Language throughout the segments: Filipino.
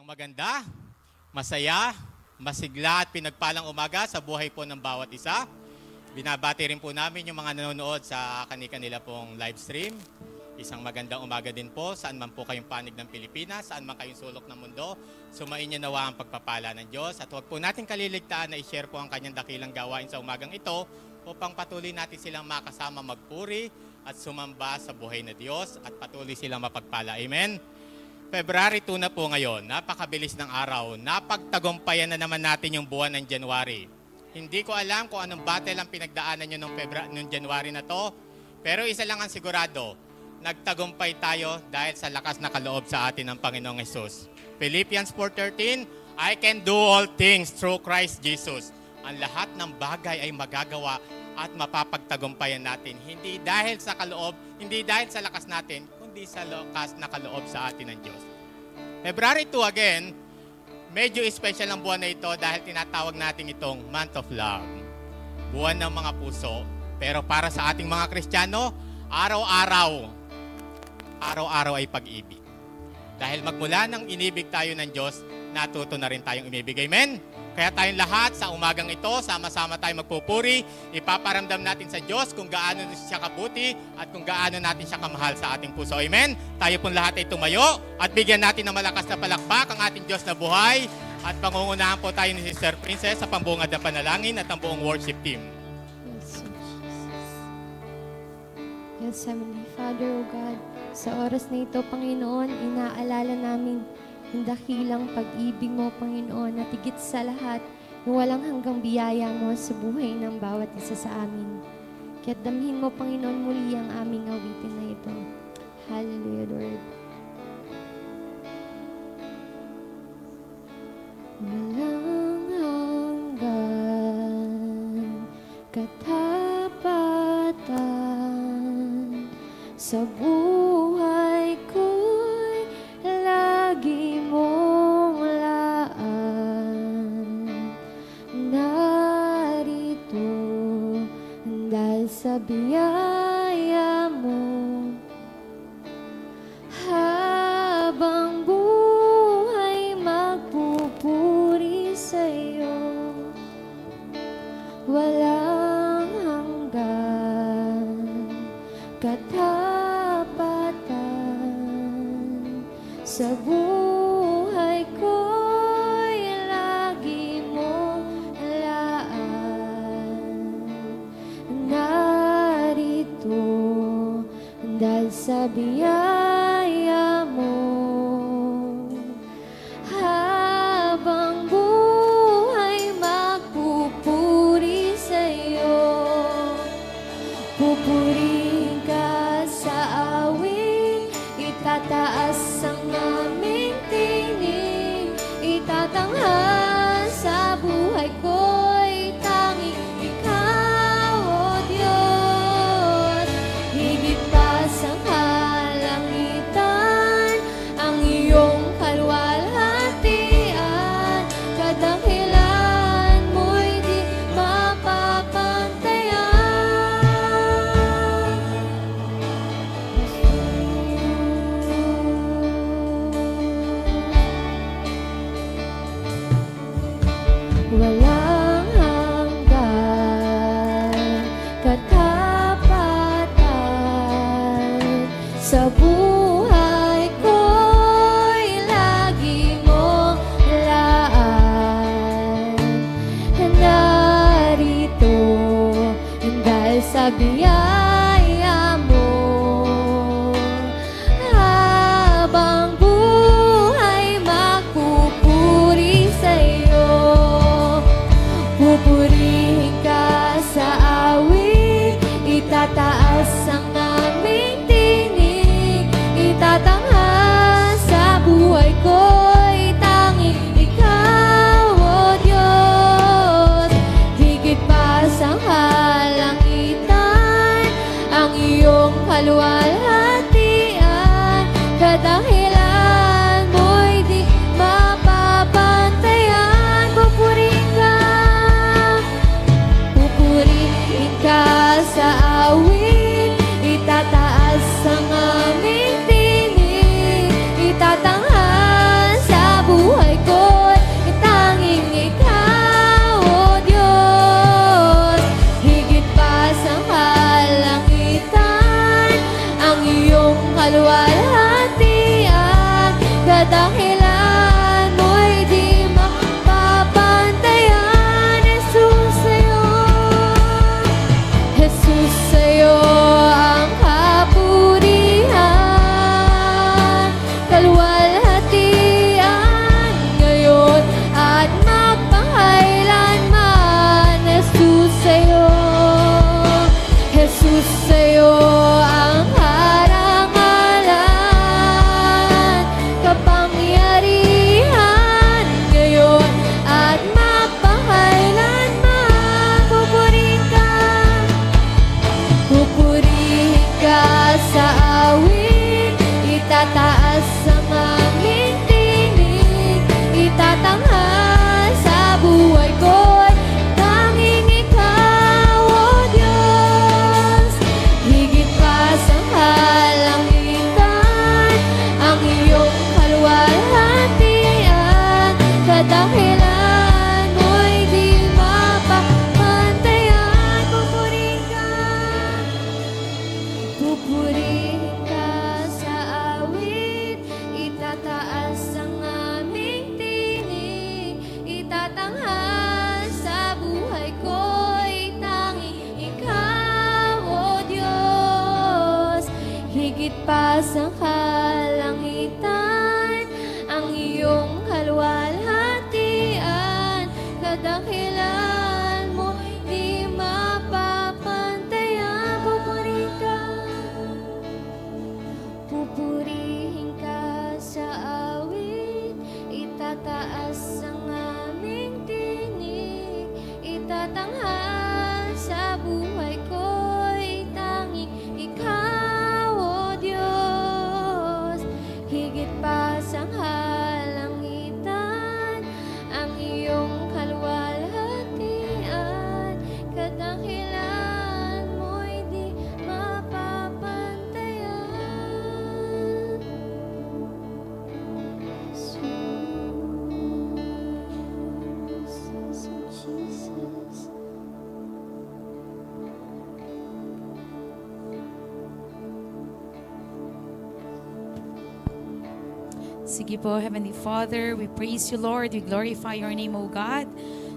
Isang maganda, masaya, masigla at pinagpalang umaga sa buhay po ng bawat isa. Binabati rin po namin yung mga nanonood sa kanila pong live stream. Isang magandang umaga din po, saan man po kayong panig ng Pilipinas, saan man kayong sulok ng mundo. Sumainyo nawa ang pagpapala ng Diyos at huwag po natin kaliligtaan na i-share po ang kanyang dakilang gawain sa umagang ito upang patuloy natin silang makasama magpuri at sumamba sa buhay na Diyos at patuloy silang mapagpala. Amen? February 2 na po ngayon, napakabilis ng araw, napagtagumpayan na naman natin yung buwan ng January. Hindi ko alam kung anong battle ang pinagdaanan nyo nung January na to, pero isa lang ang sigurado, nagtagumpay tayo dahil sa lakas na kaloob sa atin ng Panginoong Hesus. Philippians 4:13, I can do all things through Christ Jesus. Ang lahat ng bagay ay magagawa at mapapagtagumpayan natin. Hindi dahil sa kaloob, hindi dahil sa lakas natin, kundi sa lakas na kaloob sa atin ng Diyos. February 2 again, medyo special ang buwan na ito dahil tinatawag natin itong Month of Love. Buwan ng mga puso. Pero para sa ating mga Kristiyano, araw-araw ay pag-ibig. Dahil magmula ng inibig tayo ng Diyos, natuto na rin tayong umibig. Amen? Kaya tayong lahat sa umagang ito, sama-sama tayong magpupuri, ipaparamdam natin sa Diyos kung gaano siya kabuti at kung gaano natin siya kamahal sa ating puso. Amen? Tayo pong lahat ay tumayo at bigyan natin ng malakas na palakpak ang ating Diyos na buhay at pangungunahan po tayo ni Sister Princess sa pambungad na panalangin at ang buong worship team. Yes, Heavenly Father, O God, sa oras na ito, Panginoon, inaalala namin yung dakilang pag-ibig mo, Panginoon, at higit sa lahat, yung walang hanggang biyaya mo sa buhay ng bawat isa sa amin. Kaya't damhin mo, Panginoon, muli ang aming awitin na ito. Hallelujah, Lord. Walang hanggan katapatan sa buhay ko'y lagi mong laan. Narito dahil sa biyaya mo, habang buhay magpupuri sa'yo. Walang hanggan katapatan sa buhay ko'y lagi mong laan. Narito dahil sa biyaya mo, habang buhay magpupuri sa'yo. Pupurihin ka sa awit, itataas ang aming tinig, itatanghal sa buhay ko'y tanging ikaw, O Diyos. Higit pa sa kalangitan, ang iyong kaluwalhatian, kadahilan mo'y di mapapantayan. Walang hanggan katapatan sa buhay ko'y lagi mong laan. Narito dahil sa biyaya mo, habang buhay magpupuri sa'yo. Pupurihin ka sa awit, itataas ang aming tinig, itatanghal sa buhay ko'y tanging ikaw, O Diyos. Higit pa sa kalangitan, Itataas ang aming tinig, itatanghal sa buhay ko'y tanging Ikaw, O Diyos. Higit pa sa halangitan, ang iyong kaluwalhatian, kadakilaan mo'y di mapapantayan. Jesus. Sige po, Heavenly Father, we praise you, Lord. We glorify your name, O God.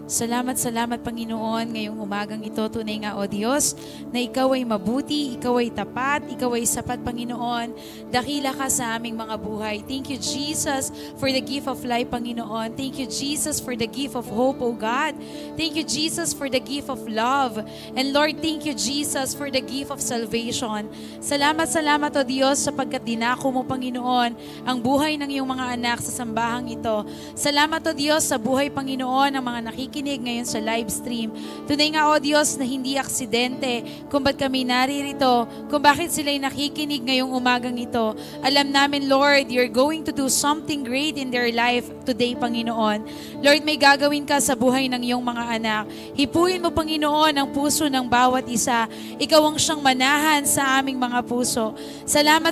Salamat, Panginoon, ngayong umagang ito. Tunay nga, O Diyos, na Ikaw ay mabuti, Ikaw ay tapat, Ikaw ay sapat, Panginoon. Dakila ka sa aming mga buhay. Thank you, Jesus, for the gift of life, Panginoon. Thank you, Jesus, for the gift of hope, O God. Thank you, Jesus, for the gift of love. And Lord, thank you, Jesus, for the gift of salvation. Salamat, O Diyos, sapagkat dinako mo, Panginoon, ang buhay ng iyong mga anak sa sambahang ito. Salamat, O Diyos, sa buhay, Panginoon, ng mga nakikinig ngayon sa live stream. Tunay nga, O Diyos, na hindi aksidente kung ba't kami naririto, kung bakit sila'y nakikinig ngayong umagang ito. Alam namin, Lord, you're going to do something great in their life today, Panginoon. Lord, may gagawin ka sa buhay ng iyong mga anak. Hipuin mo, Panginoon, ang puso ng bawat isa. Ikaw ang siyang manahan sa aming mga puso. Salamat,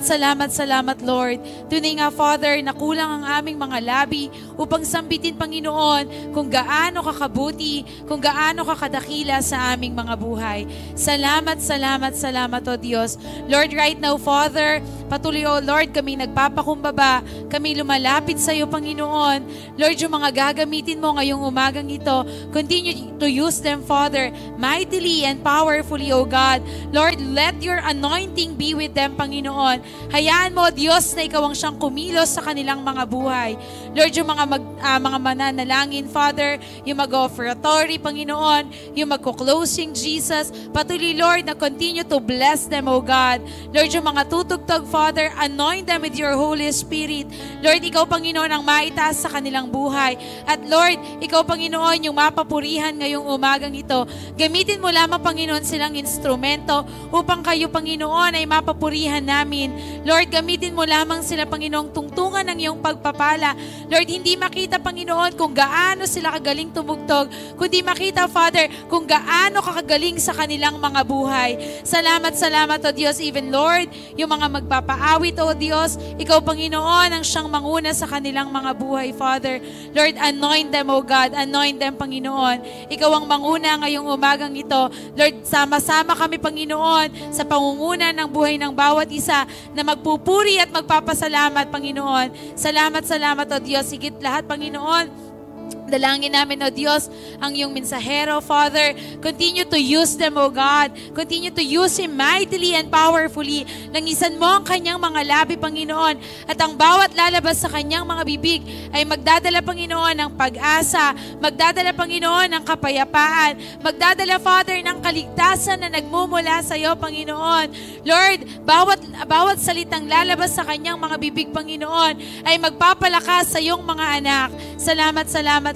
Lord. Tunay nga, Father, na kulang ang aming mga labi upang sambitin, Panginoon, kung gaano kakabuti, kung gaano kakadakila sa aming mga buhay. Salamat, O Diyos. Lord, right now, Father, patuloy, O Lord, kami nagpapakumbaba, kami lumalapit sa iyo, Panginoon. Lord, yung mga gagamitin mo ngayong umagang ito, continue to use them, Father, mightily and powerfully, O God. Lord, let your anointing be with them, Panginoon. Hayaan mo, Diyos, na ikaw ang siyang kumilos sa kanilang mga buhay. Lord, yung mga mananalangin, Father, yung mag-offeratory, Panginoon, yung magko-closing, Jesus, patuloy, Lord, na continue to bless them, O God. Lord, yung mga tutugtog, Father, anoint them with your Holy Spirit. Lord, ikaw, Panginoon, ang maitaas sa kanilang buhay. At Lord, ikaw, Panginoon, yung mapapurihan ngayong umagang ito. Gamitin mo lamang, Panginoon, silang instrumento upang kayo, Panginoon, ay mapapurihan namin. Lord, gamitin mo lamang sila, Panginoong, tungtungan ng iyong pagpapala. Lord, hindi makita, Panginoon, kung gaano sila kagaling tumugtog, kundi makita, Father, kung gaano kakagaling sa kanilang mga buhay. Salamat, O Diyos. Even, Lord, yung mga magpapaawit, O Diyos, ikaw, Panginoon, ang siyang manguna sa kanilang mga buhay, Father. Lord, anoint them, O God. Anoint them, Panginoon. Ikaw ang manguna ngayong umagang ito. Lord, sama-sama kami, Panginoon, sa pangunguna ng buhay ng bawat isa na magpupuri at magpapasalamat, Panginoon. Salamat, O Diyos. Higit lahat, Panginoon, dalangin namin, O Diyos, ang iyong mensahero, Father. Continue to use them, O God. Continue to use him mightily and powerfully. Langisan mo ang kanyang mga labi, Panginoon. At ang bawat lalabas sa kanyang mga bibig ay magdadala, Panginoon, ng pag-asa. Magdadala, Panginoon, ng kapayapaan. Magdadala, Father, ng kaligtasan na nagmumula sa iyo, Panginoon. Lord, bawat salitang lalabas sa kanyang mga bibig, Panginoon, ay magpapalakas sa iyong mga anak.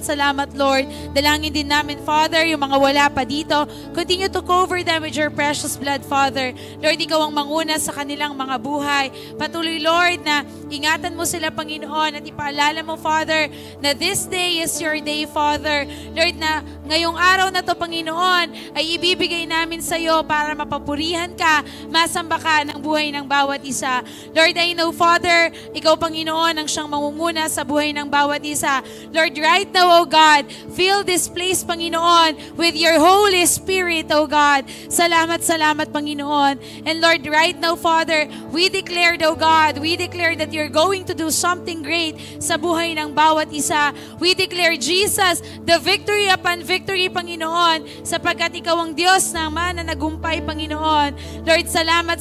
Salamat, Lord. Dalangin din namin, Father, yung mga wala pa dito. Continue to cover them with your precious blood, Father. Lord, ikaw ang manguna sa kanilang mga buhay. Patuloy, Lord, na ingatan mo sila, Panginoon, at ipaalala mo, Father, na this day is your day, Father. Lord, na ngayong araw na to, Panginoon, ay ibibigay namin sa iyo para mapapurihan ka, masamba ka ng buhay ng bawat isa. Lord, I know, Father, ikaw, Panginoon, ang siyang mangunguna sa buhay ng bawat isa. Lord, right now, O God, fill this place, Panginoon, with your Holy Spirit, O God. Salamat, Panginoon. And Lord, right now, Father, we declare, O God, we declare that you're going to do something great sa buhay ng bawat isa. We declare, Jesus, the victory upon victory, Panginoon, sapagkat ikaw ang Diyos na mananagumpay, Panginoon. Lord, salamat.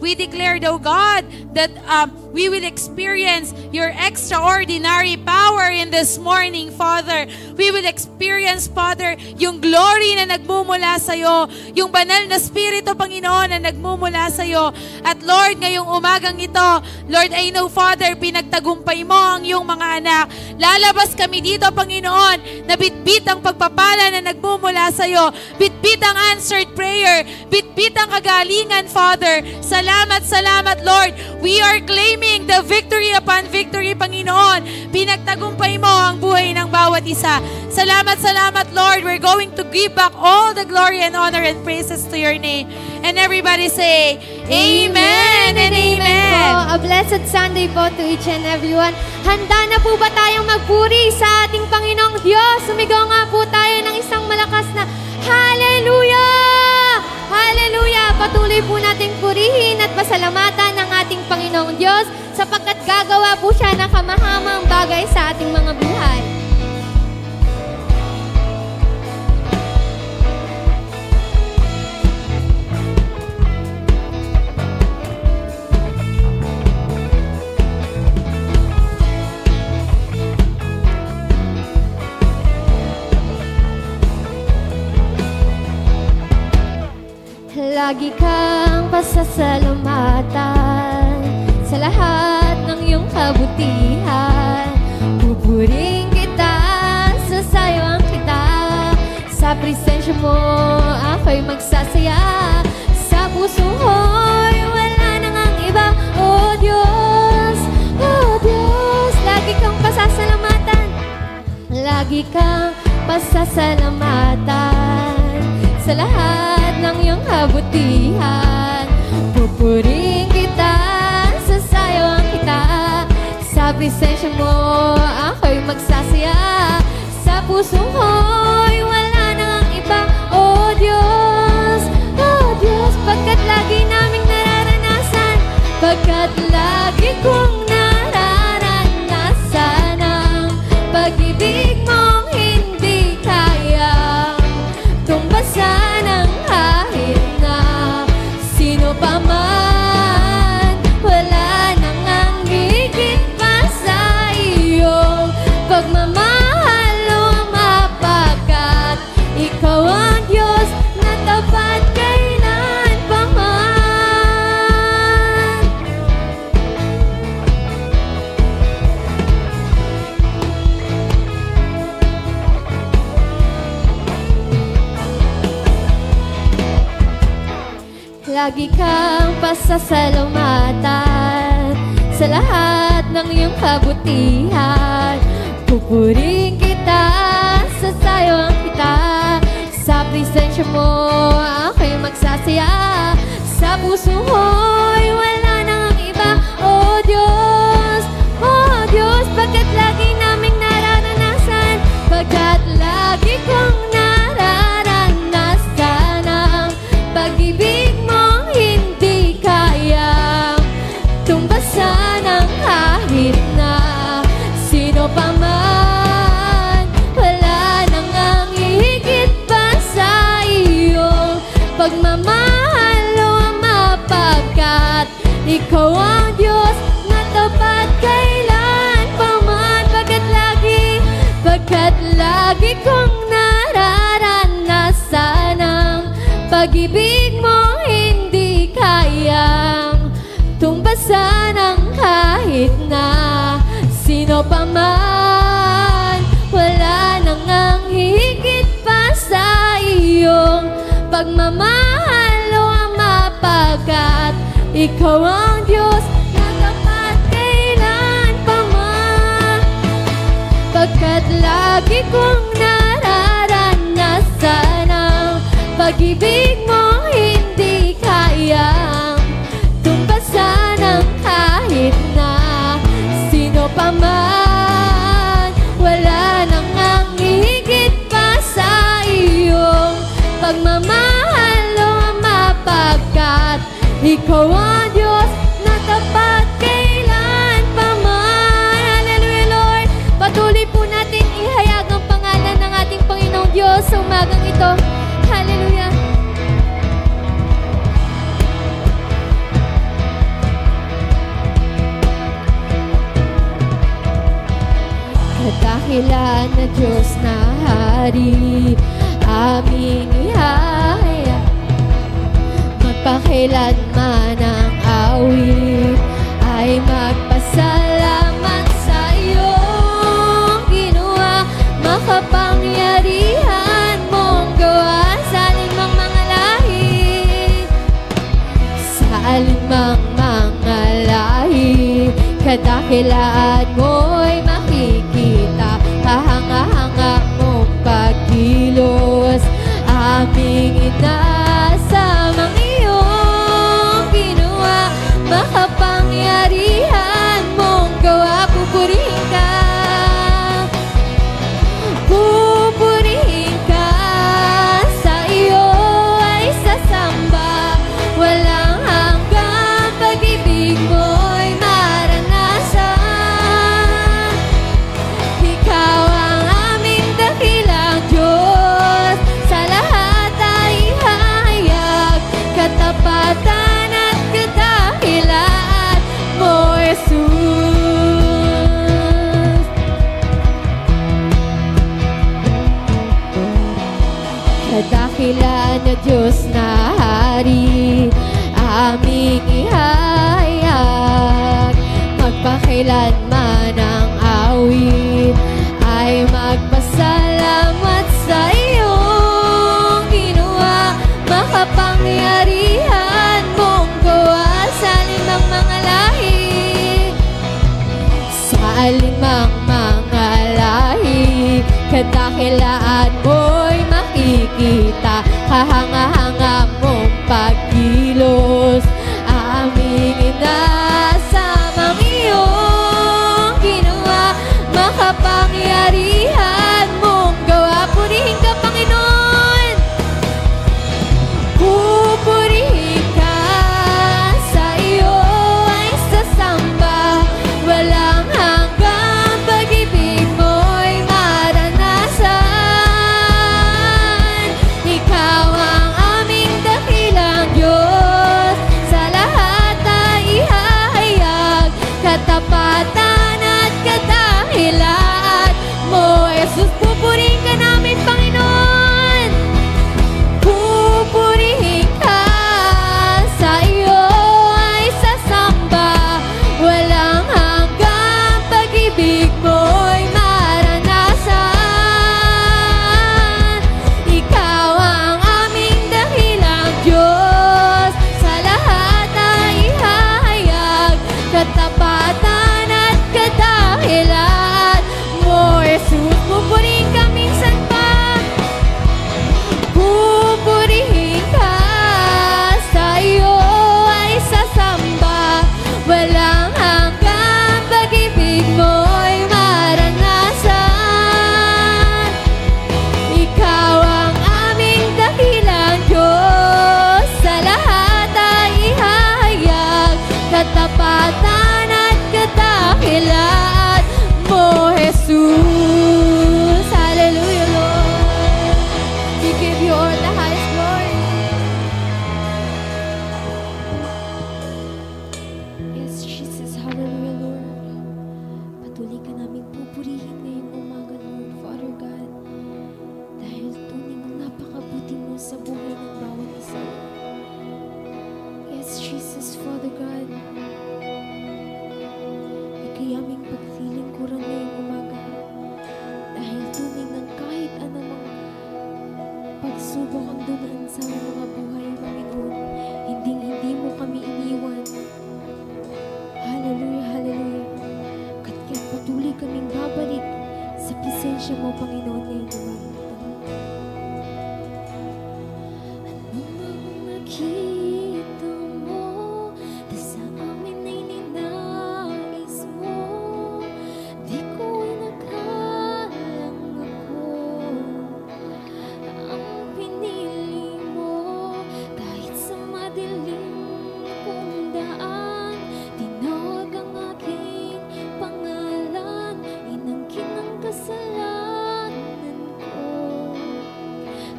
We declare, O God, that we will experience your extraordinary power in this morning, Father. We will experience, Father, yung glory na nagmumula sa'yo, yung banal na Espiritu, Panginoon, na nagmumula sa'yo. At Lord, ngayong umagang ito, Lord, I know, Father, pinagtagumpay mo ang iyong mga anak. Lalabas kami dito, Panginoon, na bitbit ang pagpapala na nagmumula sa'yo, bitbit ang answered prayer, bitbit ang kagalingan, Father. Salamat, salamat, Lord. We are claiming the victory upon victory, Panginoon. Pinagtagumpay mo ang buhay ng bawat isa. Salamat, salamat, Lord. We're going to give back all the glory and honor and praises to your name. And everybody say, Amen and Amen. Po. A blessed Sunday po to each and everyone. Handa na po ba tayong magpuri sa ating Panginoong Diyos? Sumigaw nga po tayo ng isang malakas na Hallelujah! Hallelujah! Patuloy po nating purihin at pasalamatan ng ating Panginoong Diyos sapagkat gagawa po siya ng kamahamang bagay sa ating mga buhay. Lagi kang pasasalamatan sa lahat ng iyong kabutihan. Pupuring kita, sasayawang kita. Sa presensya mo, ako'y magsasaya. Sa puso ko'y wala nang ang iba. Oh Diyos, lagi kang pasasalamatan. Lagi kang pasasalamatan sa lahat ng iyong kabutihan. Pupuring kita, sasayawang kita. Sa presensya mo, ako'y magsasaya. Sa puso ko'y wala nang iba. Oh Diyos, pagkat lagi naming nararanasan, pagkat lagi kong nararanasan ang pag-ibig mong hindi kaya tumbasan ang kahit na sino pa man. Wala nang ang higit pa sa iyong pagmamahal o mapagkat ikaw ang Diyos na tapat kailan pa man. Lagi kang pasasalamatan sa lahat ng iyong kabutihan. Pupuring kita, sasayawang kita. Sa presensya mo, ako'y magsasaya. Sa puso ko'y wala nang ang iba. Oh Diyos, pagkat lagi naming nararanasan, pagkat lagi kong nararanasan ang pag-ibig mong hindi kayang tumbasan ang kahit na sino pa man. Wala nang ang higit pa sa iyong pagmamahal o mapagkat ikaw ang Diyos na tapat kailan pa man. Pagkat lagi kong nararanasan ang pag-ibig mong hindi kayang tumbasan ang kahit na sino pa man. Wala nang ang higit pa sa iyong pagmamahal o mapagkat ikaw ang Diyos na tapat kailan pa man. Pagkat lagi kong nararanasan ang pag-ibig mong hindi kayang tumbasan ang kahit na sino pa man. Wala nang ang higit pa sa iyong pagmamahal o mapagkat ikaw ang Diyos na tapat kailan pa man. Hallelujah, Lord. Patuloy po natin ihayag ang pangalan ng ating Panginoong Diyos sa umagang ito. Hallelujah. kadakilaan na Diyos na Hari, aming ihahayag. Magpakailanman ang awit ay magpasalamat sa iyong ginawa. Makapangyarihan mong gawa sa alinmang mga lahi, sa alinmang mga lahi. Kadakilaan mo'y makikita, kahanga-hanga mong pagkilos, aming inasamang iyong ginawa. Makapangyarihan mong gawa, pupurihin ka, pupurihin ka. Sa iyo ay sasamba, walang hanggang pag-ibig mo'y maranasan. Ikaw ang aming dakilang Diyos, sa lahat ay ihahayag katapatan at kadakilaan mo, Jesus. Kadakilaan na Diyos na Hari, aming ihahayag. Magpakailanman ang awit ay magpasalamat sa iyong ginawa. Makapangyarihan mong gawa sa alinmang mga lahi, sa alinmang mga lahi. Kadakilaan mo'y makikita, kahanga-hanga mong pagkilos, aming inasamang iyong ginawa. Makapangyarihan mong gawa, purihin ka, Panginoon, pupurihin ka. Sa iyo ay sasamba, walang hanggang pag-ibig mo'y maranasan. Ikaw ang aming dakilang Diyos, sa lahat ay ihahayag katapatan at kadakilaan mo, Jesus. Pupurihin ka namin, Panginoon, pupurihin ka. Sa iyo ay sasamba, walang hanggang pag-ibig mo'y maranasan. Ikaw ang aming dakilang Diyos, sa lahat ay ihahayag katapatan at kadakilaan mo, Jesus. Pupurihin ka minsan pa, pupurihin ka. Sa iyo ay sasamba, walang hanggang pag-ibig mo'y maranasan. Ikaw ang aming dakilang Diyos, sa lahat ay ihahayag katapatan at kadakilaan mo, Jesus. Hallelujah, Lord. We give you all the highest glory. Yes, Jesus. Hallelujah, Lord. Patuloy ka namin pupurihin ngayong umaga, Lord, Father God, dahil tunay na napakabuti mo sa buhay ng bawat isa. Yes, Jesus, Father God. Ikayaming pagsilingkuran ngayong umaga, dahil tunay ng kahit anumang pagsubok ang dumaan sa mga buhay, Panginoon, hindi mo kami iniwan. Hallelujah, hallelujah. Kaya't patuloy kaming babalik sa presensya mo, Panginoon, ngayong umaga. Anong nakita mo na sa amin ay ninais mo? Di ko inakalang ako ang pinili mo. Kahit sa madilim kong daan, tinawag ang aking pangalan, inangkin ang kasalanan ko.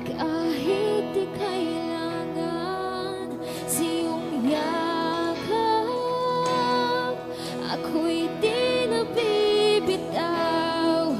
Kahit di kailangan sa iyong yakap, ako'y di nabibitaw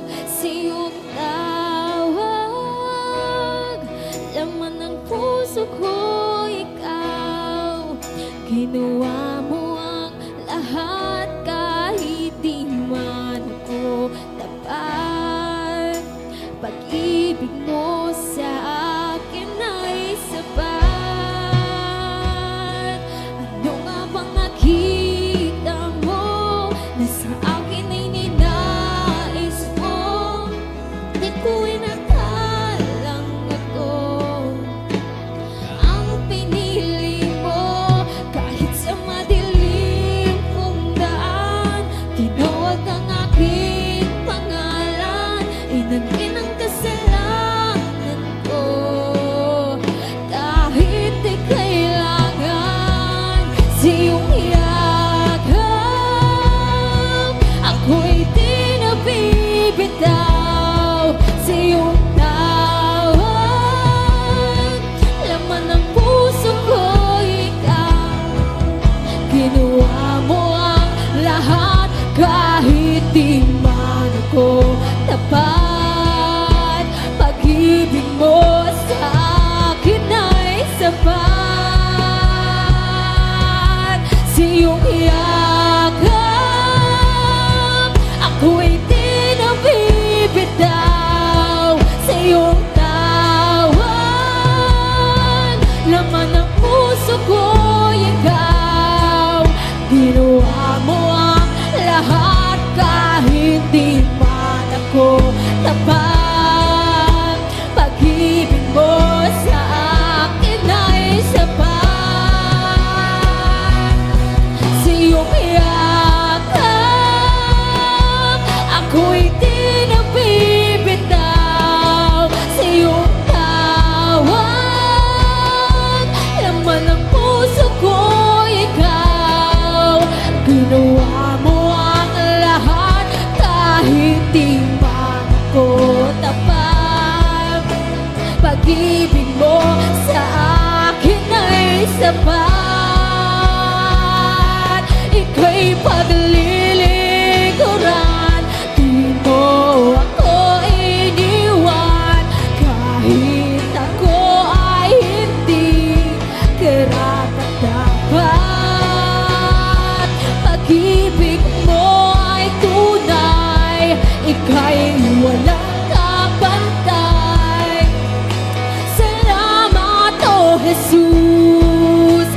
Inangkin ang kasalanan ko, kahit di kailangan sa iyong yakap. Ako'y di nabibitaw sa iyong tawag. Laman ng puso ko ikaw, ginawa mo ang lahat kahit di man ako tapat. Pag-ibig mo sa akin ay sapat. Sa iyong yakap, ako'y di nabibitaw sa iyong tawag. Laman ng puso ko ikaw, ginawa mo ang lahat kahit di man ako tapat. Pag-ibig mo sa akin ay sapat. Sa iyong yakap, ako'y di nabibitaw sa iyong tawag. Laman ng puso ko ikaw, ginawa mo ang lahat kahit di man ako tapat. Pag-ibig mo sa akin ay sapat. Ika'y paglilingkuran, di mo ako iniwan, kahit ako ay hindi karapat-dapat. Pag-ibig mo ay tunay, ika'y walang kapantay. Salamat, O Jesus,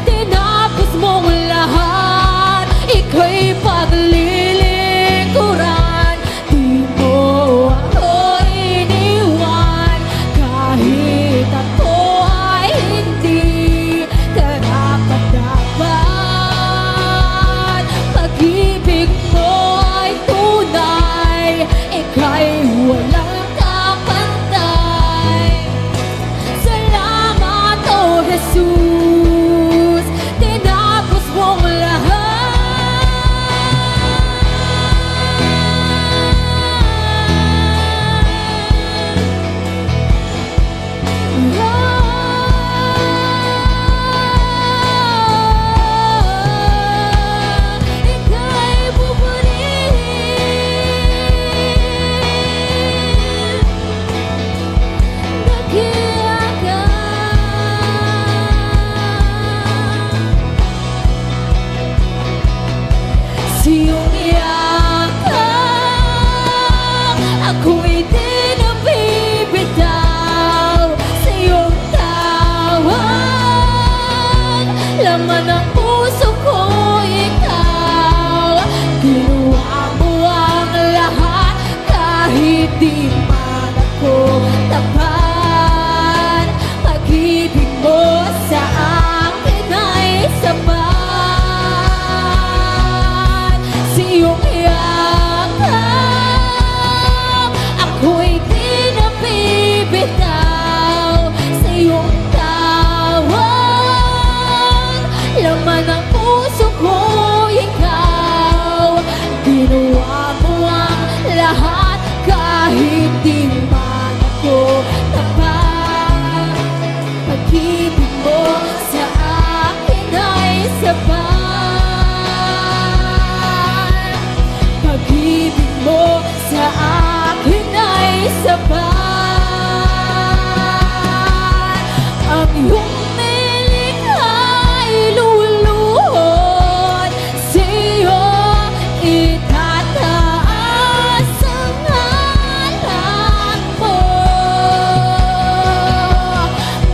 tinapos mong lahat. Ika'y paglilingkuran, di mo ako iniwan, kahit ako ay hindi karapat-dapat. Pag-ibig mo ay tunay, ika'y walang kapantay. Salamat, O Jesus, tinapos mong lahat. Ika'y buburihin, dakilakan. Sa iyong yakap, ako'y di nabibitaw sa iyong tawag. Laman ng puso ko ikaw, ginawa mo ang lahat kahit di man ako tapat. Pag-ibig mo sa akin ay sapat. Sa iyong yakap, ako'y di nabibitaw sa iyong tawag. Laman ng puso ko ikaw, ginawa mo ang lahat kahit di man ako tapat. Pag-ibig mo sa akin ay sapat. Pag-ibig mo sa akin ay sapat. Ang iyong nilikha ay luluhod, sa iyo itataas ang ngalan mo.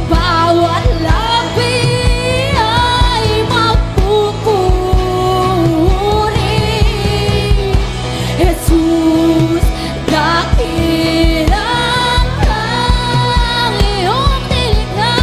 Bawat labi ay magpupuri. Jesus, dakilang ang iyong nilikha,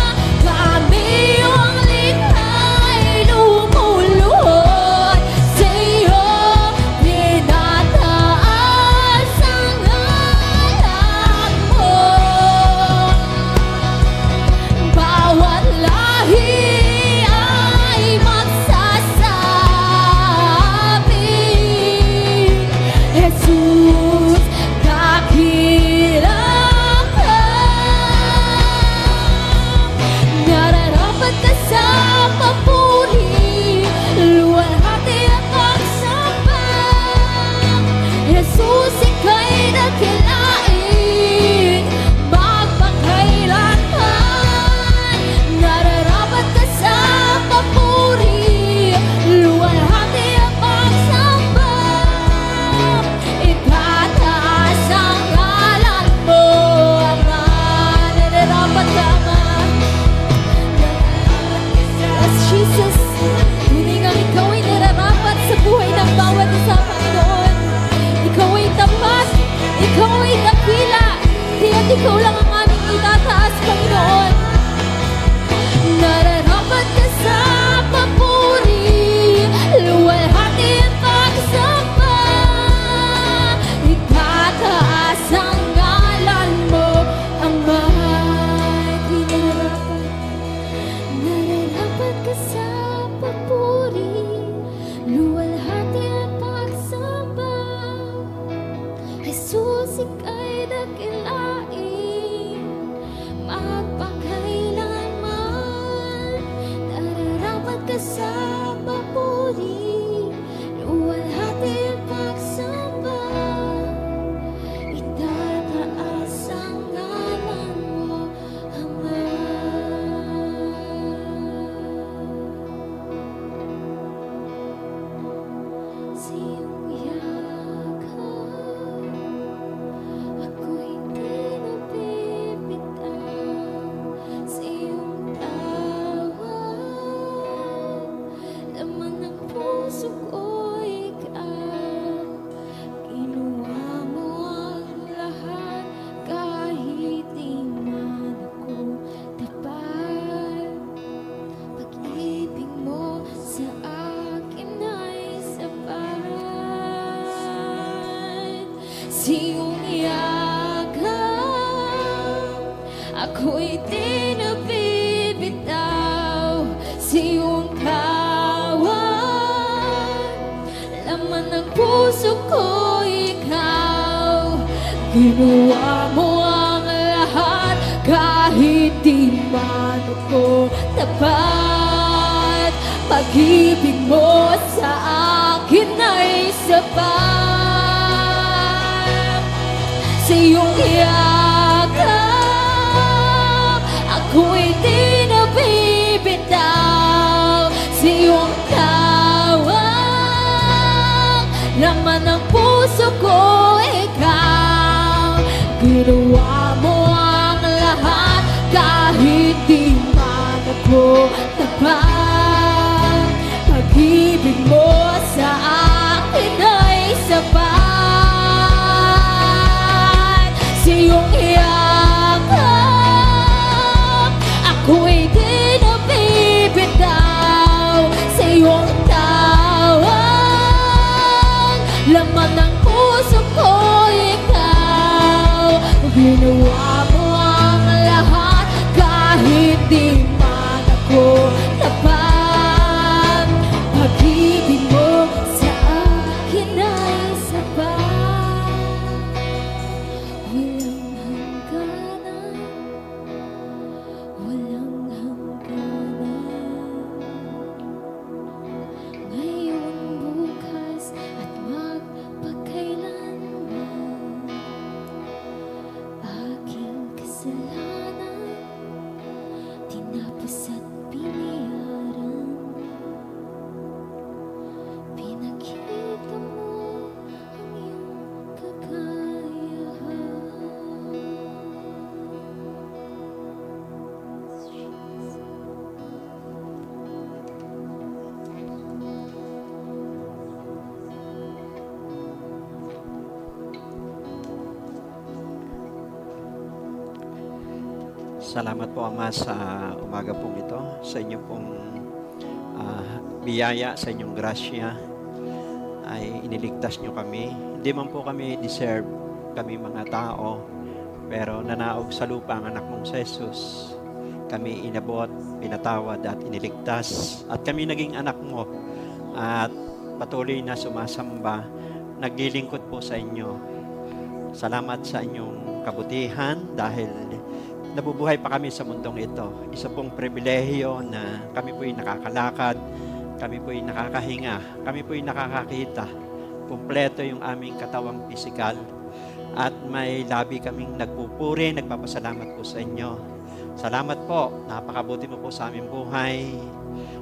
ay dakila. Kaya't ikaw lang ang aming itataas, Panginoon. Nararapat ka sa papuri, luwalhati at pagsamba. Itataas ang ngalan mo, Ama. Nararapat ka sa papuri, luwalhati at pagsamba. Jesus, ika'y dakilain, magpakailanman. Nararapat ka sa papuri, luwalhati at pagsamba. Itataas ang ngalan mo, Ama. Sa iyong yakap, ako'y di nabibitaw. Sa iyong tawag, laman ng puso ko ikaw. Ginawa mo ang lahat, kahit di man ako tapat. Pag-ibig mo sa akin ay sapat. Sa iyong yakap, ako'y di nabibitaw. Sa iyong tawag, laman ng puso ko ikaw. Ginawa mo ang lahat, kahit di man ako tapat. Pag-ibig mo sa akin ay sapat. Sa iyong yakap, ako'y di nabibitaw. Sa iyong tawag, laman ng puso ko ikaw. Ginawa mo ang lahat, kahit di man ako tapat. Pag-ibig mo sa akin ay sapat. Sa iyong yakap, ako'y di nabibitaw. Sa iyong tawag, laman ng puso ko ikaw. Ginawa mo ang lahat, kahit di man ako tapat. Pag-ibig mo sa akin ay sapat. Walang hangganan, walang hangganan. Ngayon, bukas at magpakailanman. Aking kasalanan, tinapos at binayaran. Pinakita mo ang iyong kakayahan. Salamat po, Ama, sa umaga pong ito, sa inyo pong biyaya, sa inyong grasya, ay iniligtas nyo kami. Hindi man po kami deserve, kami mga tao, pero nanaog sa lupa ang anak mong si Jesus. Kami inabot, pinatawad at iniligtas. At kami naging anak mo at patuloy na sumasamba, naglilingkod po sa inyo. Salamat sa inyong kabutihan dahil nabubuhay pa kami sa mundong ito. Isa pong pribilehiyo na kami po'y nakakalakad, kami po'y nakakahinga, kami po'y nakakakita. Kumpleto yung aming katawang pisikal at may labi kaming nagpupuri, nagpapasalamat po sa inyo. Salamat po, napakabuti mo po sa aming buhay.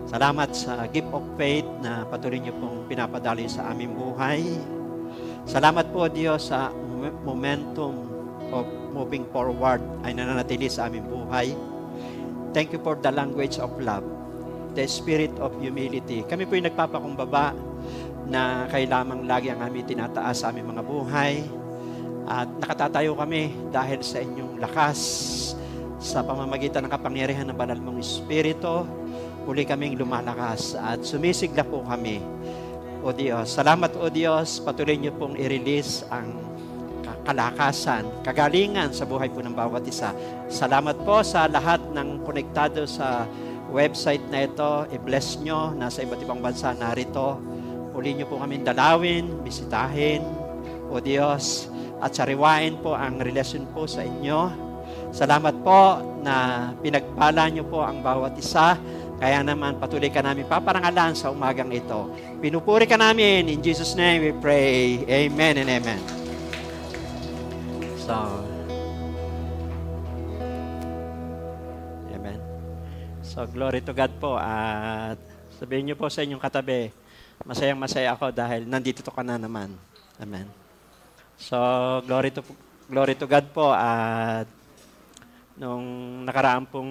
Salamat sa gift of faith na patuloy niyo pong pinapadali sa aming buhay. Salamat po, Diyos, sa momentum of moving forward ay nananatili sa aming buhay. Thank you for the language of love, the spirit of humility. Kami po yung nagpapakumbaba na kay lamang lagi ang aming tinataas sa aming mga buhay At nakatatayo kami dahil sa inyong lakas, sa pamamagitan ng kapangyarihan ng banal mong Espiritu, muli kaming lumalakas at sumisigla po kami. O Diyos, salamat o Diyos, patuloy niyo pong i-release ang kalakasan, kagalingan sa buhay po ng bawat isa. Salamat po sa lahat ng konektado sa website na ito. I-bless nyo, nasa iba't ibang bansa narito. Uli nyo po kami dalawin, bisitahin, o Diyos, at sariwain po ang relasyon po sa inyo. Salamat po na pinagpala nyo po ang bawat isa. Kaya naman patuloy ka namin paparangalan sa umagang ito. Pinupuri ka namin. In Jesus' name we pray. Amen and amen. So, amen. So, glory to God po. At sabihin niyo po sa inyong katabi, masayang-masaya ako dahil nandito ka na naman. Amen. So, glory to God po. At nung nakaraan pong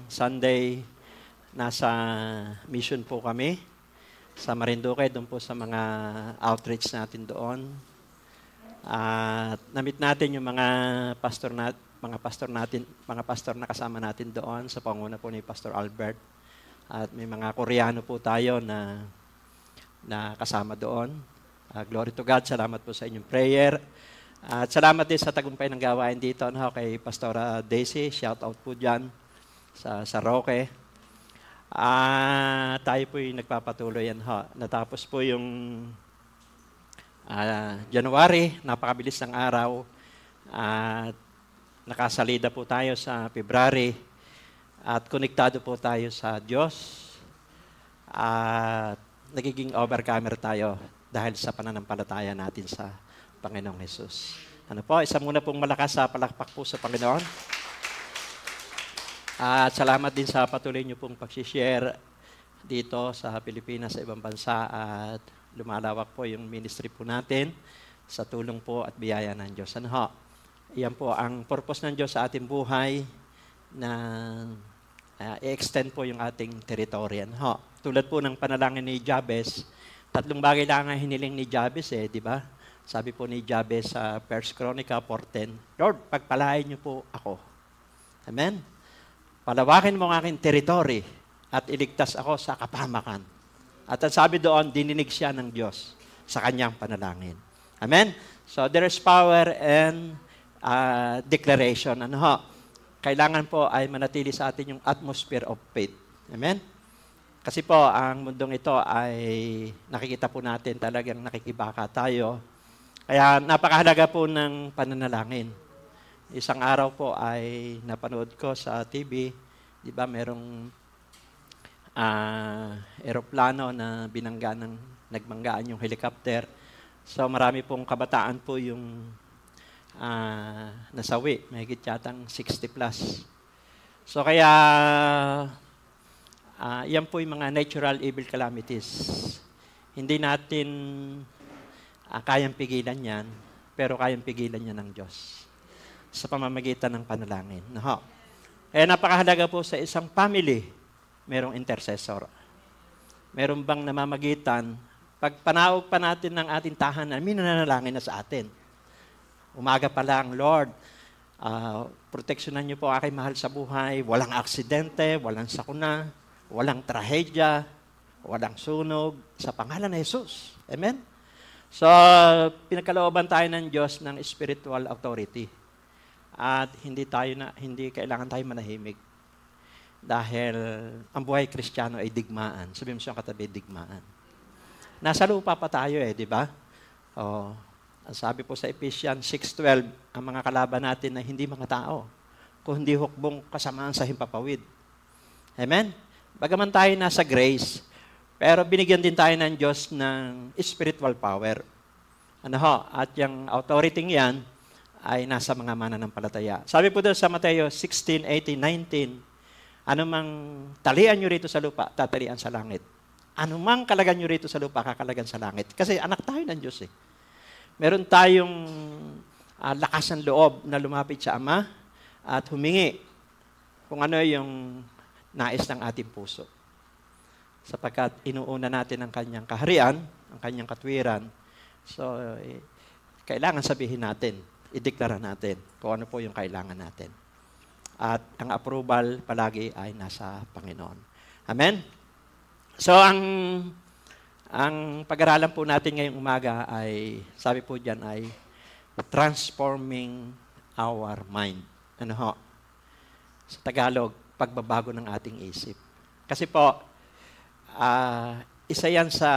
Sunday, nasa mission po kami sa Marinduque, doon po sa mga outreach natin doon. At namit natin yung mga pastor na kasama natin doon sa panguna po ni Pastor Albert. At may mga Koreano po tayo na kasama doon. Glory to God, salamat po sa inyong prayer. At salamat din sa tagumpay ng gawain dito kay Pastora Daisy, shout out po dyan sa Roque. Tayo po yung nagpapatuloy yan. Natapos po yung January, napakabilis ng araw. At nakasalida po tayo sa February. At konektado po tayo sa Diyos. At nagiging overcomer tayo dahil sa pananampalataya natin sa Panginoong Jesus. Ano po, isa muna pong malakas sa palakpak po sa Panginoon. At salamat din sa patuloy niyo pong pag-share dito sa Pilipinas, sa ibang bansa. At lumalawak po yung ministry po natin sa tulong po at biyaya ng Diyos. Ano ho? Iyan po ang purpose ng Diyos sa ating buhay na i-extend po yung ating teritoryo. Ano ho? Tulad po ng panalangin ni Jabez, 3 bagay lang ang hiniling ni Jabez di ba? Sabi po ni Jabez sa 1 Chronica 4:10, Lord, pagpalain niyo po ako. Amen? Palawakin mo ang aking teritoryo at iligtas ako sa kapahamakan. At ang sabi doon, dininig siya ng Diyos sa kanyang panalangin. Amen? So there is power and declaration. Ano ho? Kailangan po ay manatili sa atin yung atmosphere of faith. Amen? Kasi po, ang mundong ito ay nakikita po natin talagang nakikibaka tayo. Kaya napakahalaga po ng pananalangin. Isang araw po ay napanood ko sa TV, di ba, merong eroplano na nagmanggaan yung helicopter. So marami pong kabataan po yung nasawi, mahigit yatang 60 plus. So kaya, yan po yung mga natural evil calamities. Hindi natin kayang pigilan yan, pero kayang pigilan yan ng Diyos sa pamamagitan ng panalangin. Napakahalaga po sa isang family, merong intercessor. Meron bang namamagitan, pag panaog pa natin ng ating tahanan, may nananalangin na sa atin. Umaga pa lang, Lord, proteksyonan niyo po aking mahal sa buhay, walang aksidente, walang sakuna, walang trahedya, walang sunog, sa pangalan ng Jesus. Amen? So, pinagkalooban tayo ng Diyos ng spiritual authority. At hindi kailangan tayo manahimik. Dahil ang buhay Kristiyano ay digmaan. Sabihin mo siya katabi, digmaan. Nasa lupa pa tayo di ba? Sabi po sa Ephesians 6:12, ang mga kalaban natin ay hindi mga tao, kundi hukbong kasamaan sa himpapawid. Amen? Bagaman tayo nasa grace, pero binigyan din tayo ng Diyos ng spiritual power. At yung authority yan ay nasa mga mananampalataya. Sabi po doon sa Mateo 16:18-19, anumang talian nyo rito sa lupa, tatalian sa langit. Anumang kalagan nyo rito sa lupa, kakalagan sa langit. Kasi anak tayo ng Diyos Meron tayong lakas ng loob na lumapit sa Ama at humingi kung ano yung nais ng ating puso. Sapagkat inuuna natin ang kanyang kaharian, ang kanyang katwiran. So, kailangan sabihin natin ideklara natin kung ano po yung kailangan natin. At ang approval palagi ay nasa Panginoon. Amen? So, ang pag-aralan po natin ngayong umaga ay, sabi po dyan ay, transforming our mind. Ano ho? Sa Tagalog, pagbabago ng ating isip. Kasi po, isa yan sa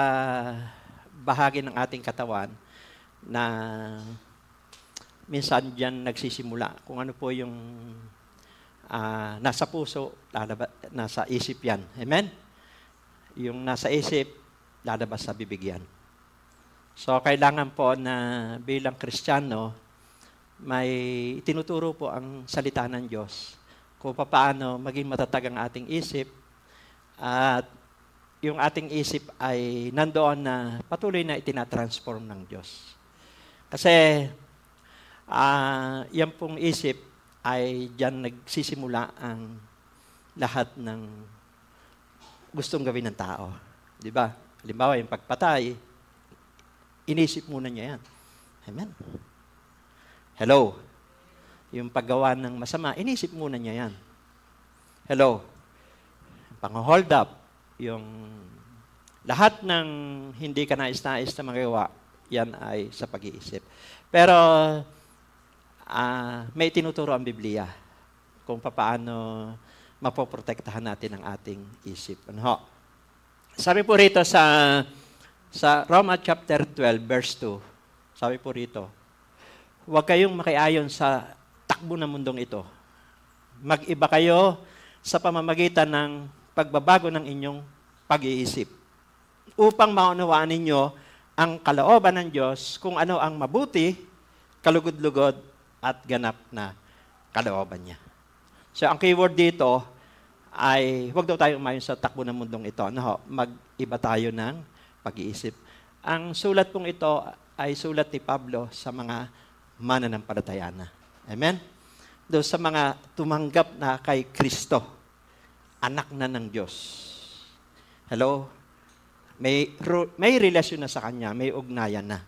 bahagi ng ating katawan na minsan dyan nagsisimula. Kung ano po yung nasa puso, nasa isip yan. Amen? Yung nasa isip, lalabas sa bibig yan. So, kailangan po na bilang Kristiyano, may tinuturo po ang salita ng Diyos kung paano maging matatag ang ating isip at yung ating isip ay nandoon na patuloy na itinatransform ng Diyos. Kasi yan pong isip ay diyan nagsisimula ang lahat ng gustong gawin ng tao. Di ba? Halimbawa, yung pagpatay, inisip muna niya yan. Amen? Hello? Yung paggawa ng masama, inisip muna niya yan. Hello? Pang-hold up, yung lahat ng hindi ka nais-nais na magawa, yan ay sa pag-iisip. Pero may tinuturo ang Biblia kung paano mapoprotektahan natin ang ating isip. Ano ho? Sabi po rito sa Roma chapter 12, verse 2, sabi po rito, huwag kayong makiayon sa takbo ng mundong ito. Mag-iba kayo sa pamamagitan ng pagbabago ng inyong pag-iisip upang maunawaan ninyo ang kalooban ng Diyos kung ano ang mabuti, kalugod-lugod, at ganap na kalooban niya. So, ang keyword dito ay huwag daw tayo umayon sa takbo ng mundong ito. No, mag-iba tayo ng pag-iisip. Ang sulat pong ito ay sulat ni Pablo sa mga mananampalataya na. Amen? Doon sa mga tumanggap na kay Kristo, anak na ng Diyos. Hello? May relasyon na sa Kanya, may ugnayan na.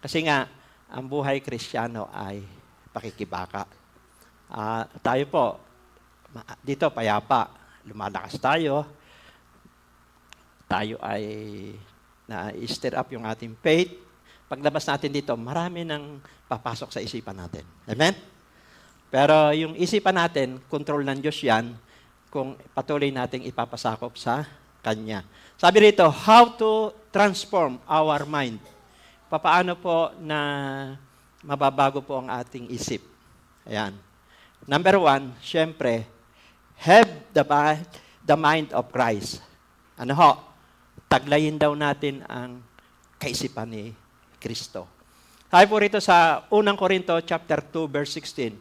Kasi nga, ang buhay Kristiyano ay pakikibaka. Tayo po, dito payapa, lumalakas tayo. Tayo ay na-stir up yung ating faith. Paglabas natin dito, marami nang papasok sa isipan natin. Amen? Pero yung isipan natin, control ng Diyos yan, kung patuloy nating ipapasakop sa Kanya. Sabi rito, how to transform our mind. Paano po na mababago po ang ating isip? Ayan. Number 1, syempre, have the mind of Christ. Ano ho? Taglayin daw natin ang kaisipan ni Kristo. Sabi po rito sa 1 Corinto chapter 2 verse 16.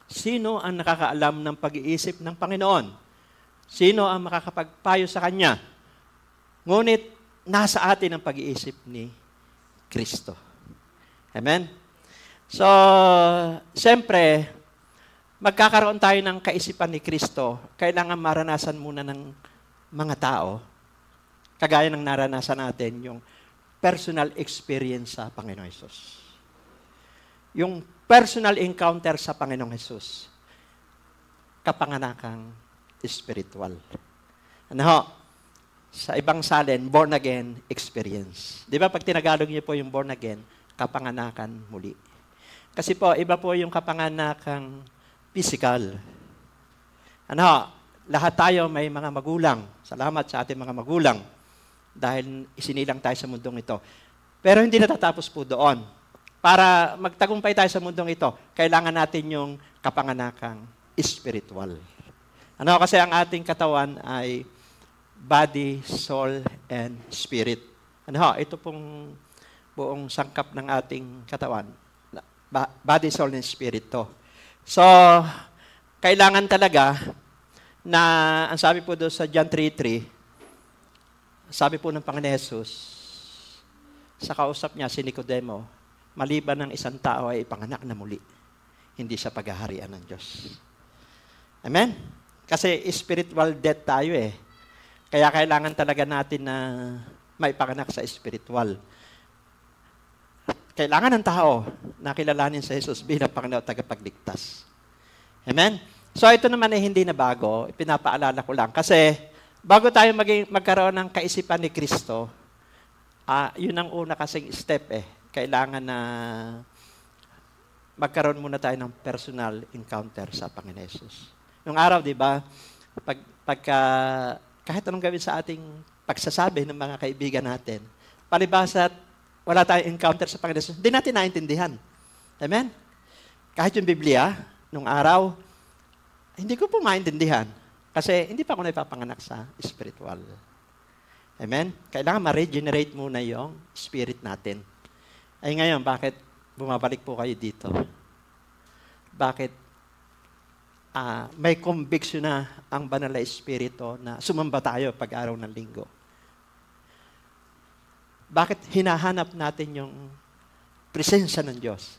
Sino ang nakakaalam ng pag-iisip ng Panginoon? Sino ang makakapagpayo sa Kanya? Ngunit nasa atin ang pag-iisip ni Kristo. Amen? So, siyempre, magkakaroon tayo ng kaisipan ni Kristo, kailangan maranasan muna ng mga tao, kagaya ng naranasan natin yung personal experience sa Panginoong Hesus. Yung personal encounter sa Panginoong Hesus, kapanganakang spiritual. Ano ho? Sa ibang salin, born again experience. Di ba pag tinagalog niyo po yung born again, kapanganakan muli. Kasi po, iba po yung kapanganakang physical. Ano ho? Lahat tayo may mga magulang. Salamat sa ating mga magulang dahil isinilang tayo sa mundong ito. Pero hindi natatapos po doon. Para magtagumpay tayo sa mundong ito, kailangan natin yung kapanganakang spiritual. Ano kasi ang ating katawan ay body, soul, and spirit. Ano ito pong buong sangkap ng ating katawan. Body, soul, and spirit to. So, kailangan talaga na, ang sabi po doon sa John 3:3, sabi po ng Panginoon Jesus, sa kausap niya si Nicodemo, maliban ng isang tao ay ipanganak na muli, hindi sa paghaharian ng Diyos. Amen? Kasi spiritual death tayo eh. Kaya kailangan talaga natin na maipanganak sa spiritual. kailangan ng tao na kilalanin si Jesus bilang Panginoon at tagapagligtas. Amen? So ito naman ay hindi na bago. Pinapaalala ko lang. Kasi bago tayo magkaroon ng kaisipan ni Kristo, yun ang una kasing step eh. Kailangan na magkaroon muna tayo ng personal encounter sa Panginoon Jesus. Nung araw, di ba, kahit anong gawin sa ating pagsasabi ng mga kaibigan natin, palibasa at wala tayong encounter sa Panginoon Jesus, hindi natin naintindihan. Amen? Kahit yung Biblia, nung araw, hindi ko po maintindihan. Kasi hindi pa ako naipapanganak sa spiritual. Amen? Kailangan ma-regenerate muna yung spirit natin. Ay ngayon, bakit bumabalik po kayo dito? Bakit may conviction na ang banal na espiritu na sumamba tayo pag-araw ng linggo? Bakit hinahanap natin yung presensya ng Diyos?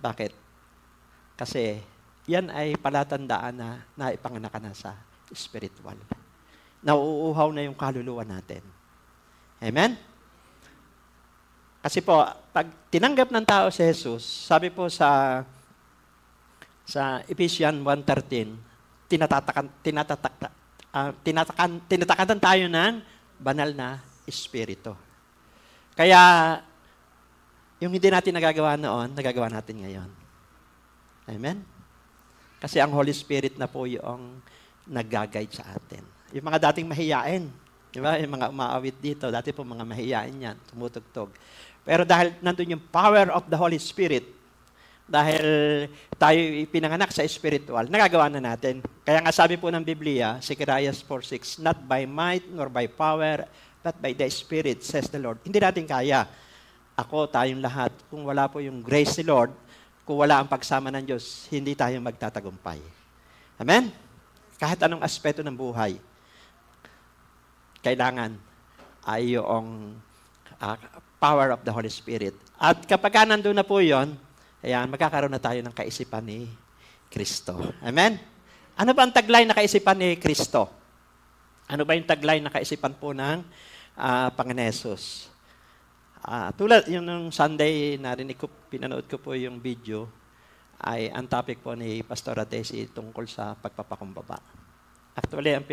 Bakit? Kasi yan ay palatandaan na naipanganak ka na sa spiritual. Nauuhaw na yung kaluluwa natin. Amen? Kasi po, pag tinanggap ng tao si Jesus, sabi po sa Ephesians 1:13, tinatakadan tayo ng banal na espiritu. Kaya, yung hindi natin nagagawa noon, nagagawa natin ngayon. Amen? Kasi ang Holy Spirit na po yung nag-guide sa atin. Yung mga dating mahiyain, di ba? Yung mga umaawit dito, dati po mga mahiyain yan, tumutugtog. Pero dahil nandun yung power of the Holy Spirit, dahil tayo pinanganak sa spiritual, nagagawa na natin. Kaya nga sabi po ng Biblia, Zechariah 4:6, not by might nor by power, but by the Spirit, says the Lord. Hindi natin kaya. Ako, tayong lahat, kung wala po yung grace ni Lord, kung wala ang pagsama ng Diyos, hindi tayo magtatagumpay. Amen? Kahit anong aspeto ng buhay, kailangan ay yung power of the Holy Spirit. At kapag nandun na po yun, ayan, magkakaroon na tayo ng kaisipan ni Kristo. Amen? Ano ba ang taglay na kaisipan ni Kristo? Ano ba yung taglay na kaisipan po ng Panginoon Jesus? Tulad yung nung Sunday, pinanood ko po yung video, ay ang topic po ni Pastor Atesi tungkol sa pagpapakumbaba. Actually, ang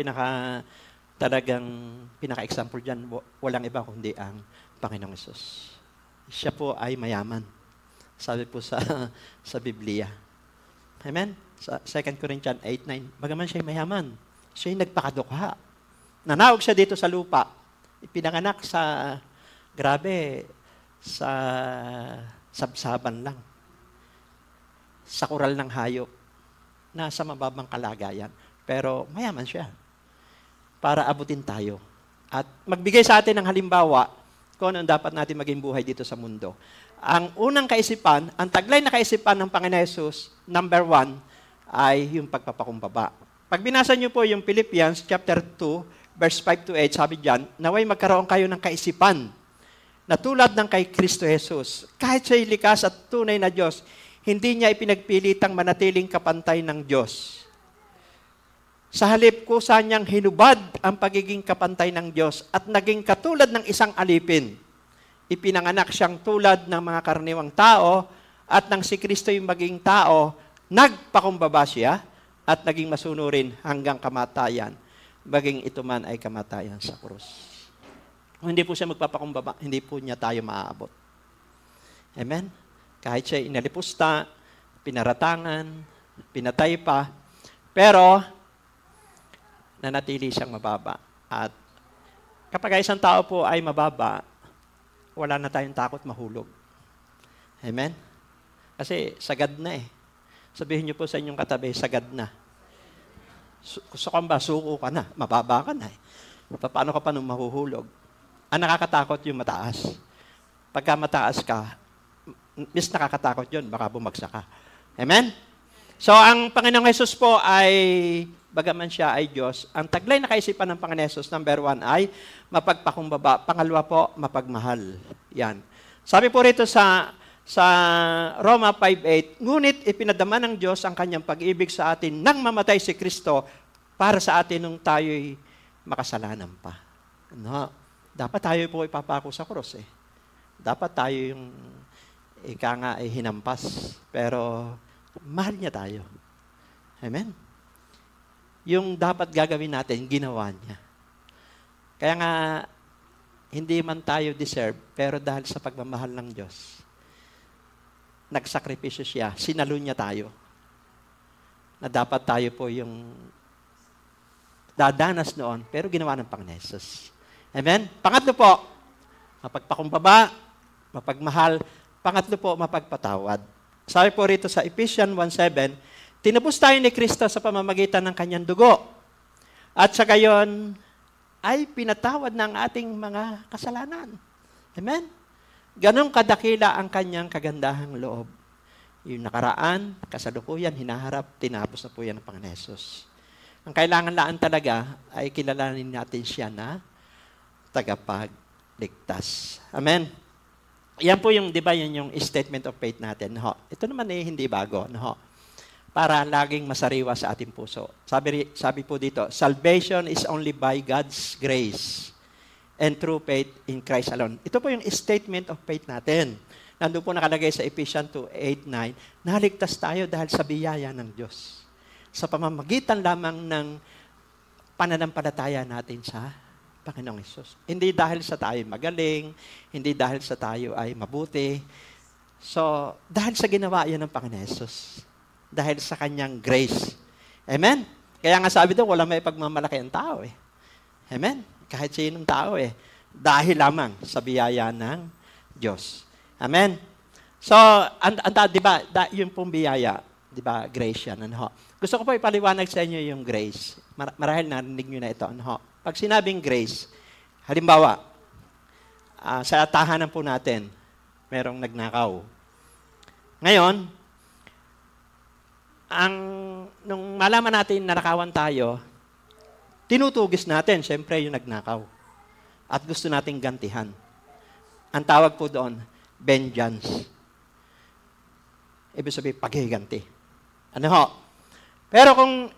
pinaka-example dyan, walang iba kundi ang Panginoong Jesus. Siya po ay mayaman. Sabi po sa Biblia. Amen? Sa 2 Corinthians 8:9, bagaman siya'y mayaman, siya'y nagpakadukha. Nanawag siya dito sa lupa. Ipinanganak sa sabsaban lang. Sa kural ng hayop. Nasa mababang kalagayan. Pero mayaman siya. Para abutin tayo. At magbigay sa atin ng halimbawa kung ano dapat natin maging buhay dito sa mundo. Ang unang kaisipan, ang taglay na kaisipan ng Panginoon Jesus, number 1, ay yung pagpapakumbaba. Pag binasa niyo po yung Philippians chapter 2, verse 5-8, sabi diyan, naway magkaroon kayo ng kaisipan na tulad ng kay Kristo Jesus. Kahit siya'y likas at tunay na Diyos, hindi niya ipinagpilitang manatiling kapantay ng Diyos. Sa halip, kusa niyang hinubad ang pagiging kapantay ng Diyos at naging katulad ng isang alipin. Ipinanganak siyang tulad ng mga karaniwang tao at nang si Kristo yung maging tao, nagpakumbaba siya at naging masunurin hanggang kamatayan. Baging ito man ay kamatayan sa krus. Kung hindi po siya magpapakumbaba, hindi po niya tayo maaabot. Amen? Kahit siya inalipusta, pinaratangan, pinatay pa, pero nanatili siyang mababa. At kapag isang tao po ay mababa, wala na tayong takot mahulog. Amen? Kasi sagad na eh. Sabihin niyo po sa inyong katabi, sagad na. Gusto ka ba, suko ka na, mababa ka na eh. Paano ka pa nung mahuhulog? Ang nakakatakot yung mataas. Pagka mataas ka, mas nakakatakot yun, baka bumagsak ka. Amen? So, ang Panginoong Jesus po ay, bagaman siya ay Diyos, ang taglay na kaisipan ng Panginoong Jesus, number 1 ay mapagpakumbaba. Pangalawa po, mapagmahal. Yan. Sabi po rito sa Roma 5:8, ngunit ipinadama ng Diyos ang kanyang pag-ibig sa atin nang mamatay si Kristo para sa atin nung tayo'y makasalanan pa. No? Dapat tayo po ipapako sa krus eh. Dapat tayo yung ika nga ay hinampas, pero mahal niya tayo. Amen? Yung dapat gagawin natin, ginawa niya. Kaya nga, hindi man tayo deserve, pero dahil sa pagmamahal ng Diyos, nagsakripisyo siya, sinalo niya tayo. Na dapat tayo po yung dadanas noon, pero ginawa ng Panginoon Jesus. Amen? Pangatlo po, mapagpakumbaba, mapagmahal. Pangatlo po, mapagpatawad. Sabi po rito sa Ephesians 1:7, tinubos tayo ni Kristo sa pamamagitan ng kanyang dugo. At sa gayon, ay pinatawad ng ating mga kasalanan. Amen? Ganong kadakila ang kanyang kagandahang loob. Yung nakaraan, kasalukuyan, hinaharap, tinapos na po yan ng Panginoon Jesus. Ang kailangan laan talaga ay kilalanin natin siya na tagapagligtas. Amen? Yan po yung, di ba, yan yung statement of faith natin. No? Ito naman hindi bago. No? Para laging masariwa sa ating puso. Sabi po dito, salvation is only by God's grace and through faith in Christ alone. Ito po yung statement of faith natin. Nandun po nakalagay sa Ephesians 2:8-9, naligtas tayo dahil sa biyaya ng Diyos. Sa pamamagitan lamang ng pananampalataya natin sa Panginoong Hesus. Hindi dahil sa tayo magaling, hindi dahil sa tayo ay mabuti. So, dahil sa ginawa yan ng Panginoong Hesus. Dahil sa kanyang grace. Amen? Kaya nga sabi doon, wala may pagmamalaki ang tao eh. Amen? Kahit sinong tao eh. Dahil lamang sa biyaya ng Diyos. Amen? So, di ba, yung pong biyaya, di ba, grace yan. Ano? Gusto ko po ipaliwanag sa inyo yung grace. Marahil narinig nyo na ito. Ano? Pag sinabing grace, halimbawa, sa tahanan po natin, merong nagnakaw. Ngayon, nung malaman natin na nakawan tayo, tinutugis natin, siyempre, yung nagnakaw. At gusto nating gantihan. Ang tawag po doon, vengeance. Ibig sabihin, paghiganti. Ano ho? Pero kung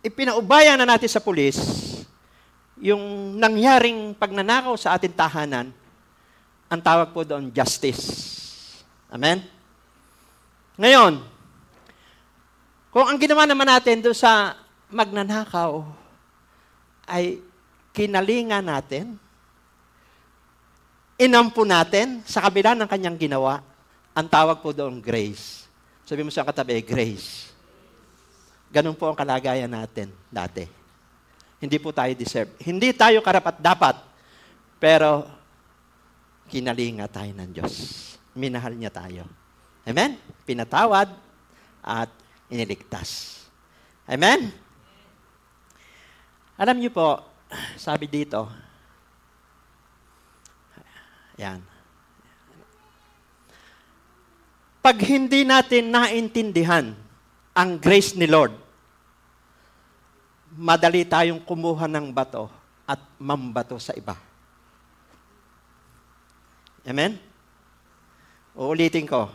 ipinaubayan na natin sa pulis, yung nangyaring pagnanakaw sa ating tahanan, ang tawag po doon, justice. Amen? Ngayon, kung ang ginawa naman natin doon sa magnanakaw ay kinalinga natin, inampo natin sa kabila ng kanyang ginawa, ang tawag po doon grace. Sabi mo sa katabi, grace. Ganun po ang kalagayan natin dati. Hindi po tayo deserve. Hindi tayo karapat-dapat, pero kinalinga tayo ng Diyos. Minahal niya tayo. Amen? Pinatawad at iniligtas. Amen? Alam niyo po, sabi dito, yan. Pag hindi natin naintindihan ang grace ni Lord, madali tayong kumuha ng bato at mambato sa iba. Amen? Uulitin ko.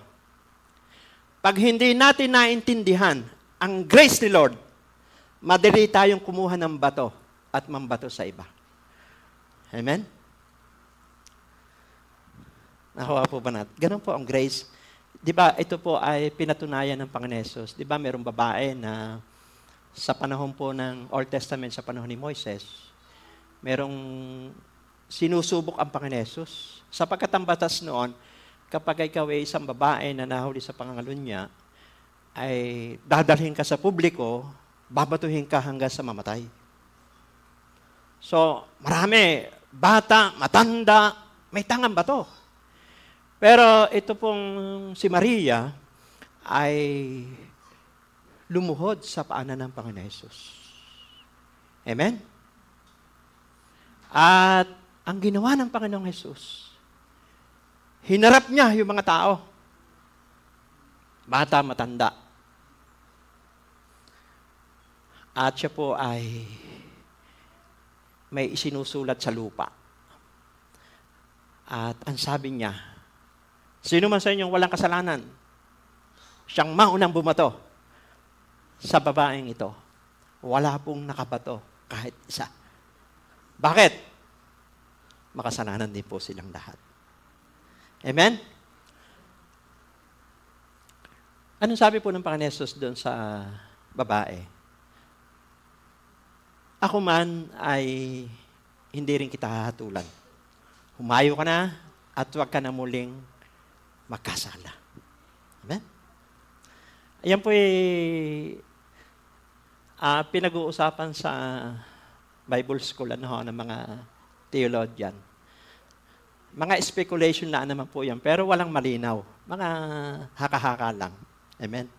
Pag hindi natin naintindihan ang grace ni Lord, madali tayong kumuha ng bato at mambato sa iba. Amen? Nakuha po ba natin? Ganun po ang grace. Di ba, ito po ay pinatunayan ng Panginoon Jesus. Di ba, mayroong babae na sa panahon po ng Old Testament, sa panahon ni Moises, mayroong sinusubok ang Panginoon Jesus. Sapagkat ang batas noon, kapag ikaw ay isang babae na nahuli sa pangangalunya, ay dadalhin ka sa publiko, babatuhin ka hanggang sa mamatay. So, marami, bata, matanda, may tangang bato. Pero ito pong si Maria ay lumuhod sa paanan ng Panginoon Jesus. Amen? At ang ginawa ng Panginoong Jesus, hinarap niya yung mga tao. Bata, matanda. At siya po ay may isinusulat sa lupa. At ang sabi niya, sino man sa inyong walang kasalanan, siyang maunang bumato sa babaeng ito. Wala pong nakabato kahit isa. Bakit? Makasalanan din po silang lahat. Amen? Anong sabi po ng Panginoon Jesus doon sa babae? Ako man ay hindi rin kita hahatulan. Humayo ka na at huwag ka na muling magkasala. Amen? Ayan po pinag-uusapan sa Bible school ng mga theologian. Mga speculation na naman po yan, pero walang malinaw. Mga haka-haka lang. Amen?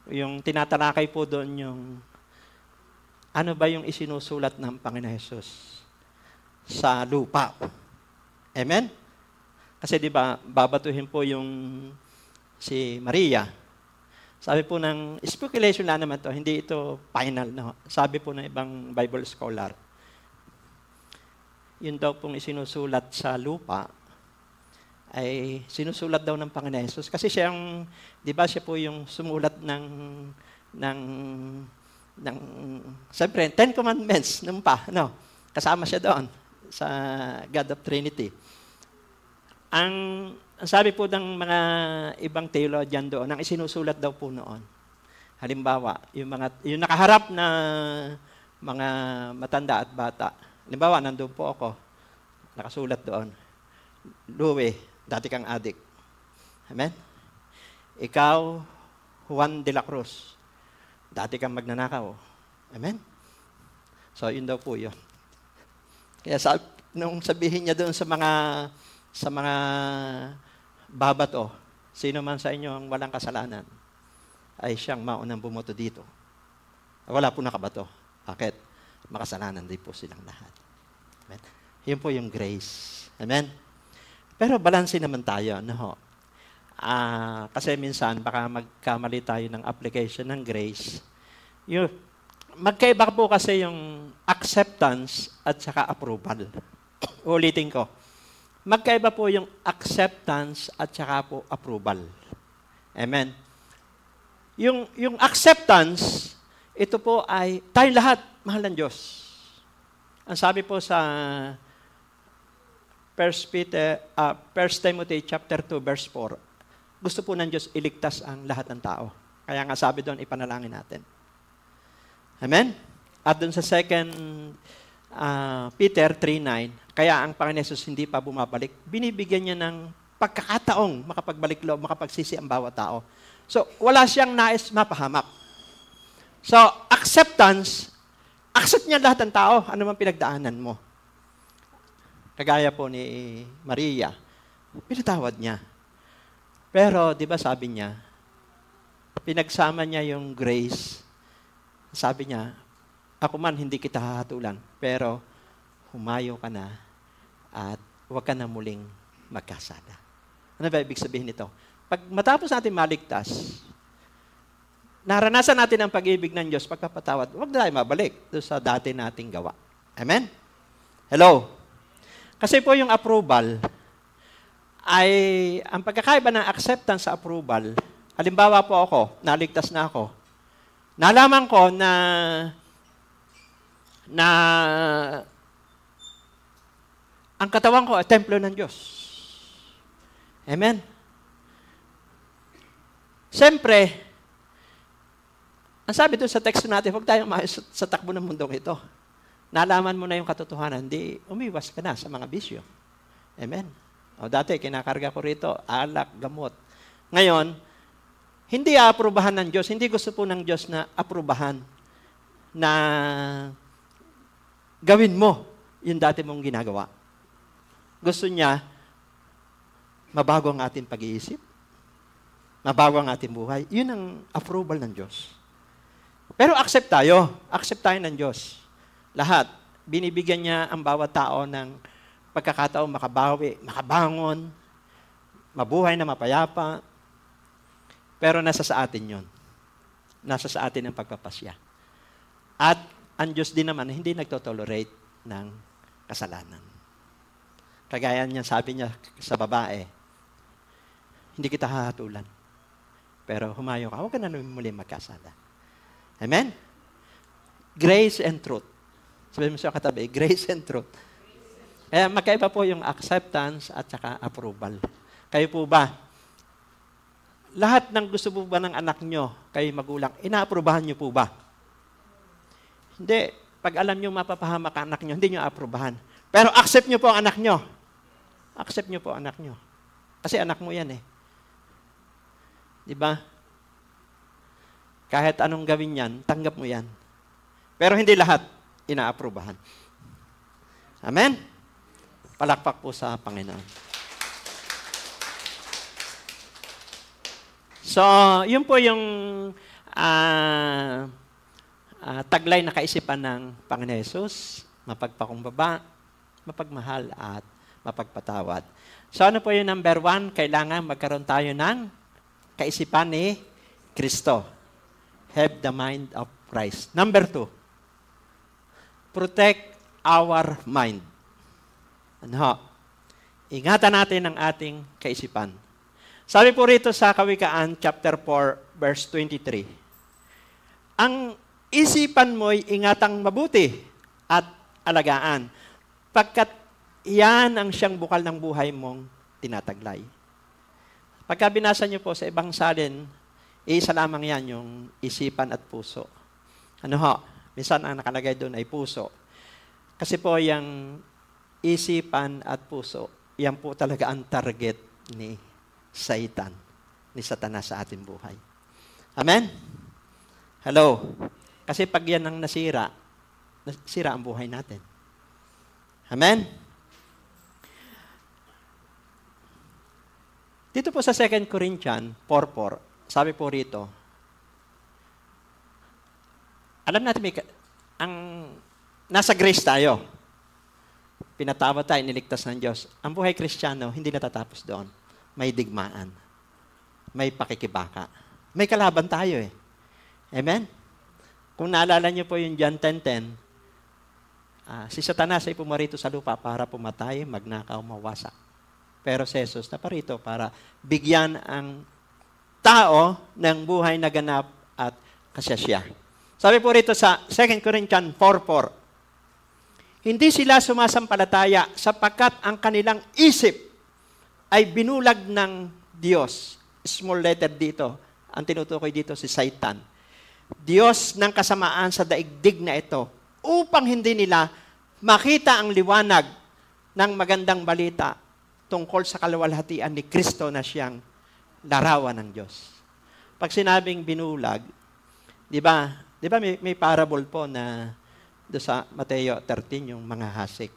Yung tinatalakay po doon yung ano ba yung isinusulat ng Panginoon Jesus sa lupa. Amen? Kasi di ba, babatuhin po yung si Maria. Sabi po ng, speculation na naman to, hindi ito final. No? Sabi po ng ibang Bible scholar, yun daw pong isinusulat sa lupa, ay sinusulat daw ng Panginoon Jesus. Kasi siya yung, di ba siya po yung sumulat ng siyempre, 10 Commandments, nung pa, no? Kasama siya doon sa God of Trinity. Ang sabi po ng mga ibang theologian doon, ang isinusulat daw po noon, halimbawa, yung nakaharap na mga matanda at bata, halimbawa, nandun po ako, nakasulat doon, Louie, dati kang adik. Amen? Ikaw, Juan de la Cruz, dati kang magnanakaw. Amen? So, yun daw po yun. Kaya nung sabihin niya doon sa mga babato, sino man sa inyo ang walang kasalanan, ay siyang maunang bumoto dito. Wala po nakabato. Bakit? Makasalanan din po silang lahat. Amen? Yun po yung grace. Amen? Pero balanse naman tayo. No? Kasi minsan, baka magkamali tayo ng application ng grace. Magkaiba po kasi yung acceptance at saka approval. Ulitin ko. Magkaiba po yung acceptance at saka po approval. Amen? Yung acceptance, ito po ay tayong lahat mahal ng Diyos. Ang sabi po sa 1 Timothy chapter 2 verse 4, gusto po ng Diyos iligtas ang lahat ng tao. Kaya nga sabi doon, ipanalangin natin. Amen? At doon sa 2 Peter 3:9, kaya ang Panginoon Jesus hindi pa bumabalik, binibigyan niya ng pagkakataong makapagbalik loob, makapagsisi ang bawat tao. So, wala siyang nais mapahamak. So, acceptance, accept niya lahat ng tao, ano man pinagdaanan mo. Kagaya po ni Maria, pinatawad niya. Pero, di ba sabi niya, pinagsama niya yung grace. Sabi niya, ako man hindi kita hahatulan, pero humayo ka na at huwag ka na muling magkasala. Ano ba ibig sabihin nito? Pag matapos natin maligtas, naranasan natin ang pag-ibig ng Diyos, pagpapatawad, huwag na tayo mabalik doon sa dati nating gawa. Amen? Hello? Kasi po yung approval, ay ang pagkakaiba ng acceptance sa approval, halimbawa po ako, naligtas na ako, nalaman ko na ang katawan ko ay templo ng Diyos. Amen? Siyempre, ang sabi doon sa text natin, huwag tayong maayos sa takbo ng mundong ito. Nalaman mo na yung katotohanan, di umiwas ka na sa mga bisyo. Amen? O dati, kinakarga ko rito, alak, gamot. Ngayon, hindi aaprubahan ng Diyos, hindi gusto po ng Diyos na aprubahan na gawin mo yung dati mong ginagawa. Gusto niya, mabago ang ating pag-iisip, mabago ang ating buhay. Yun ang approval ng Diyos. Pero accept tayo ng Diyos. Lahat. Binibigyan niya ang bawat tao ng pagkakataon makabawi, makabangon, mabuhay na mapayapa. Pero nasa sa atin yun. Nasa sa atin ang pagpapasya. At ang Diyos din naman, hindi nagtotolerate ng kasalanan. Kagaya niya, sabi niya sa babae, hindi kita hahatulan. Pero humayo ka, huwag ka na muli magkasala. Amen? Grace and truth. Sabi mo sa katabi, grace and truth. Kaya magkaiba po yung acceptance at saka approval. Kayo po ba, lahat ng gusto po ba ng anak nyo, kayo magulang, inaaprubahan nyo po ba? Hindi. Pag alam nyo mapapahamak ang anak nyo, hindi nyo aprubahan. Pero accept nyo po ang anak nyo. Accept nyo po ang anak nyo. Kasi anak mo yan eh. Di ba? Kahit anong gawin yan, tanggap mo yan. Pero hindi lahat inaaprubahan. Amen? Palakpak po sa Panginoon. So, yun po yung taglay na kaisipan ng Panginoon Hesus, mapagpakumbaba, mapagmahal, at mapagpatawad. So, ano po yung number 1? Kailangan magkaroon tayo ng kaisipan ni Kristo. Have the mind of Christ. Number 2, protect our mind. Ano? Ingatan natin ang ating kaisipan. Sabi po rito sa Kawikaan, chapter 4, verse 23, ang isipan mo'y ingatang mabuti at alagaan, pagkat yan ang siyang bukal ng buhay mong tinataglay. Pagka binasa niyo po sa ibang salin, isa lamang yan, yung isipan at puso. Ano ho? Minsan ang nakalagay doon ay puso. Kasi po yung isipan at puso, yan po talaga ang target ni Satan, ni Satanas sa ating buhay. Amen? Hello? Kasi pag yan ang nasira, nasira ang buhay natin. Amen? Dito po sa 2 Corinthians 4:4, sabi po rito, alam natin, ang nasa grace tayo. Pinatawad tayo, niligtas ng Diyos. Ang buhay Kristiyano, hindi natatapos doon. May digmaan. May pakikibaka. May kalaban tayo eh. Amen? Kung naalala niyo po yung John 10:10, si Satanas ay pumarito sa lupa para pumatay, magnakaw, mawasak. Pero si Jesus na parito para bigyan ang tao ng buhay na ganap at kasiyasya. Sabi po rito sa 2 Corinthians 4:4, hindi sila sumasampalataya sapagkat ang kanilang isip ay binulag ng Diyos. Small letter dito. Ang tinutukoy dito si Satan. Diyos ng kasamaan sa daigdig na ito upang hindi nila makita ang liwanag ng magandang balita tungkol sa kaluwalhatian ni Kristo na siyang larawan ng Diyos. Pag sinabing binulag, di ba may parable po na do sa Mateo 13, yung mga hasik.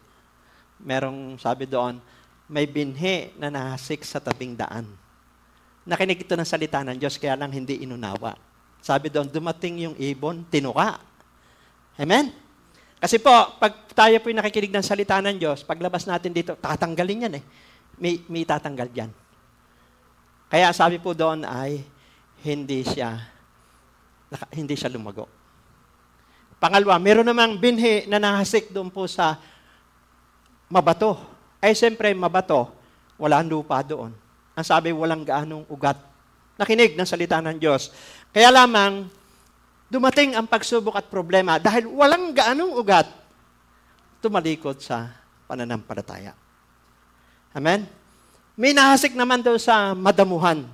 Merong sabi doon, may binhi na nahasik sa tabing daan. Nakinig ito ng salita ng Diyos, kaya lang hindi inunawa. Sabi doon, dumating yung ibon, tinuka. Amen? Kasi po, pag tayo po'y nakikinig ng salita ng Diyos, paglabas natin dito, tatanggalin yan eh. May tatanggal dyan. Kaya sabi po doon ay, hindi siya lumago. Pangalawa, meron namang binhi na nahasik doon po sa mabato. Ay, siyempre, mabato, walang lupa doon. Ang sabi, walang gaanong ugat. Nakinig ng salita ng Diyos. Kaya lamang, dumating ang pagsubok at problema dahil walang gaanong ugat, tumalikod sa pananampalataya. Amen? May nahasik naman daw sa madamuhan.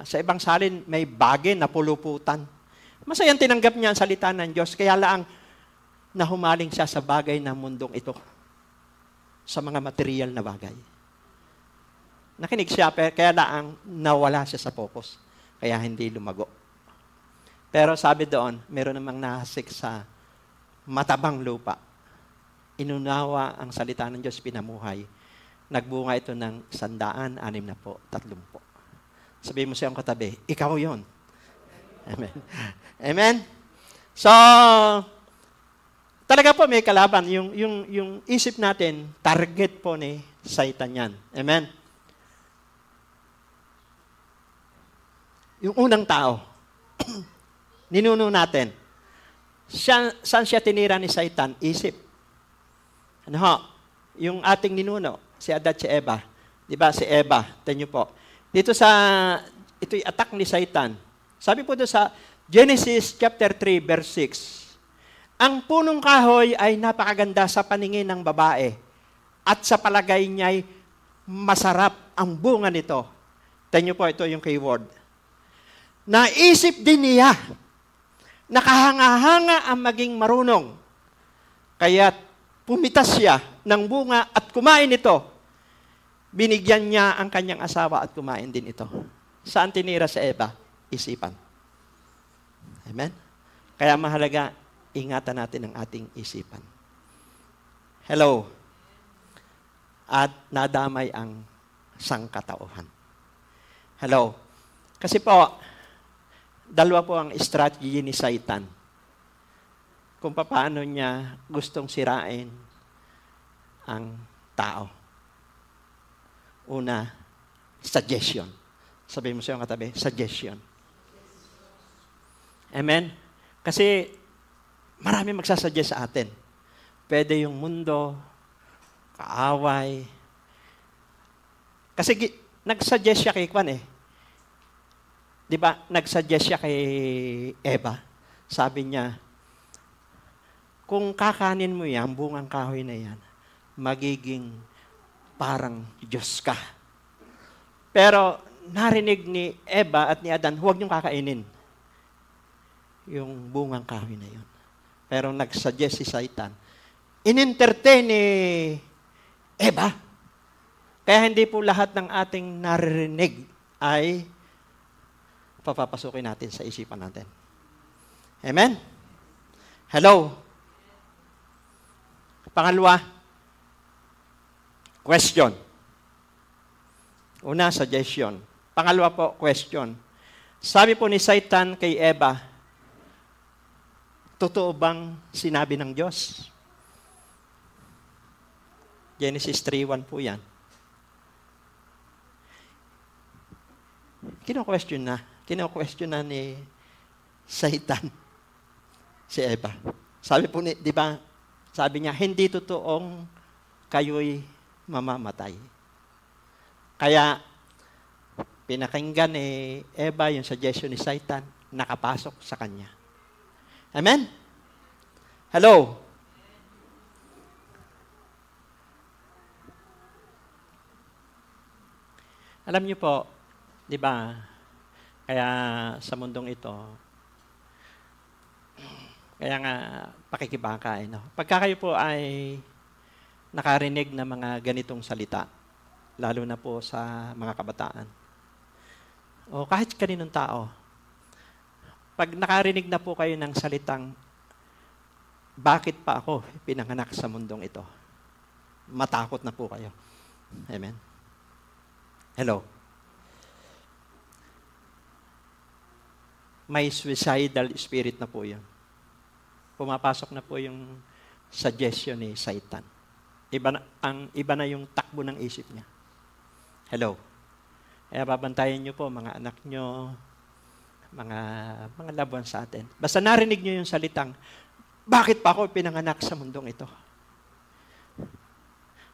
Sa ibang salin, may bagay na puluputan. Masayang tinanggap niya ang salita ng Diyos, kaya lang nahumaling siya sa bagay ng mundong ito. Sa mga material na bagay. Nakinig siya, kaya lang nawala siya sa focus. Kaya hindi lumago. Pero sabi doon, meron namang nahasik sa matabang lupa. Inunawa ang salita ng Diyos, pinamuhay. Nagbunga ito ng 160. Sabihin mo sa iyong katabi, ikaw yon. Amen. Amen? So, talaga po may kalaban. Yung isip natin, target po ni Satan yan. Amen? Yung unang tao, ninuno natin, saan siya tinira ni Satan? Isip. Ano ho? Yung ating ninuno, si Adan at si Eva. Di ba? Si Eva, tanyo po. Dito ito'y attack ni Satan. Sabi po doon sa Genesis chapter 3, verse 6, ang punong kahoy ay napakaganda sa paningin ng babae at sa palagay niya'y masarap ang bunga nito. Tingnan niyo po, ito yung keyword. Naisip din niya, nakahanga-hanga ang maging marunong. Kaya pumitas siya ng bunga at kumain ito. Binigyan niya ang kanyang asawa at kumain din ito. Saan tinira sa Eva? Isipan. Amen? Kaya mahalaga, ingatan natin ang ating isipan. Hello. At nadamay ang sangkatauhan. Hello. Kasi po, dalawa po ang strategy ni Satan. Kung paano niya gustong sirain ang tao. Una, suggestion. Sabihin mo sa iyong katabi, suggestion. Amen? Kasi marami magsasuggest sa atin. Pwede yung mundo, kaaway. Kasi nag-suggest siya kay Kwan eh. Di ba? Nag-suggest siya kay Eva. Sabi niya, kung kakanin mo yan, bungang kahoy na yan, magiging parang Diyos ka. Pero narinig ni Eva at ni Adan, huwag niyong kakainin yung bungang kahoy na yun. Pero nag-suggest si Satan. In-entertain ni Eva. Kaya hindi po lahat ng ating naririnig ay papapasukin natin sa isipan natin. Amen? Hello? Pangalawa, question. Una, suggestion. Pangalawa po, question. Sabi po ni Satan kay Eva, totoo bang sinabi ng Diyos? Genesis 3:1 po yan. Kino-question na ni Satan si Eva. Sabi po ni, di ba, sabi niya, hindi totoong kayo'y mamamatay. Kaya, pinakinggan ni Eva yung suggestion ni Satan, nakapasok sa kanya. Amen? Hello? Alam niyo po, di ba, kaya sa mundong ito, kaya nga pakikibaka, no? Pagka kayo po ay nakarinig ng mga ganitong salita, lalo na po sa mga kabataan, o kahit kaninong tao, pag nakarinig na po kayo ng salitang, bakit pa ako pinanganak sa mundong ito? Matakot na po kayo. Amen? Hello? May suicidal spirit na po yun. Pumapasok na po yung suggestion ni Satan. Iba na yung takbo ng isip niya. Hello? Kaya babantayan niyo po mga anak niyo, mga loved ones sa atin. Basta narinig niyo yung salitang, bakit pa ako pinanganak sa mundong ito?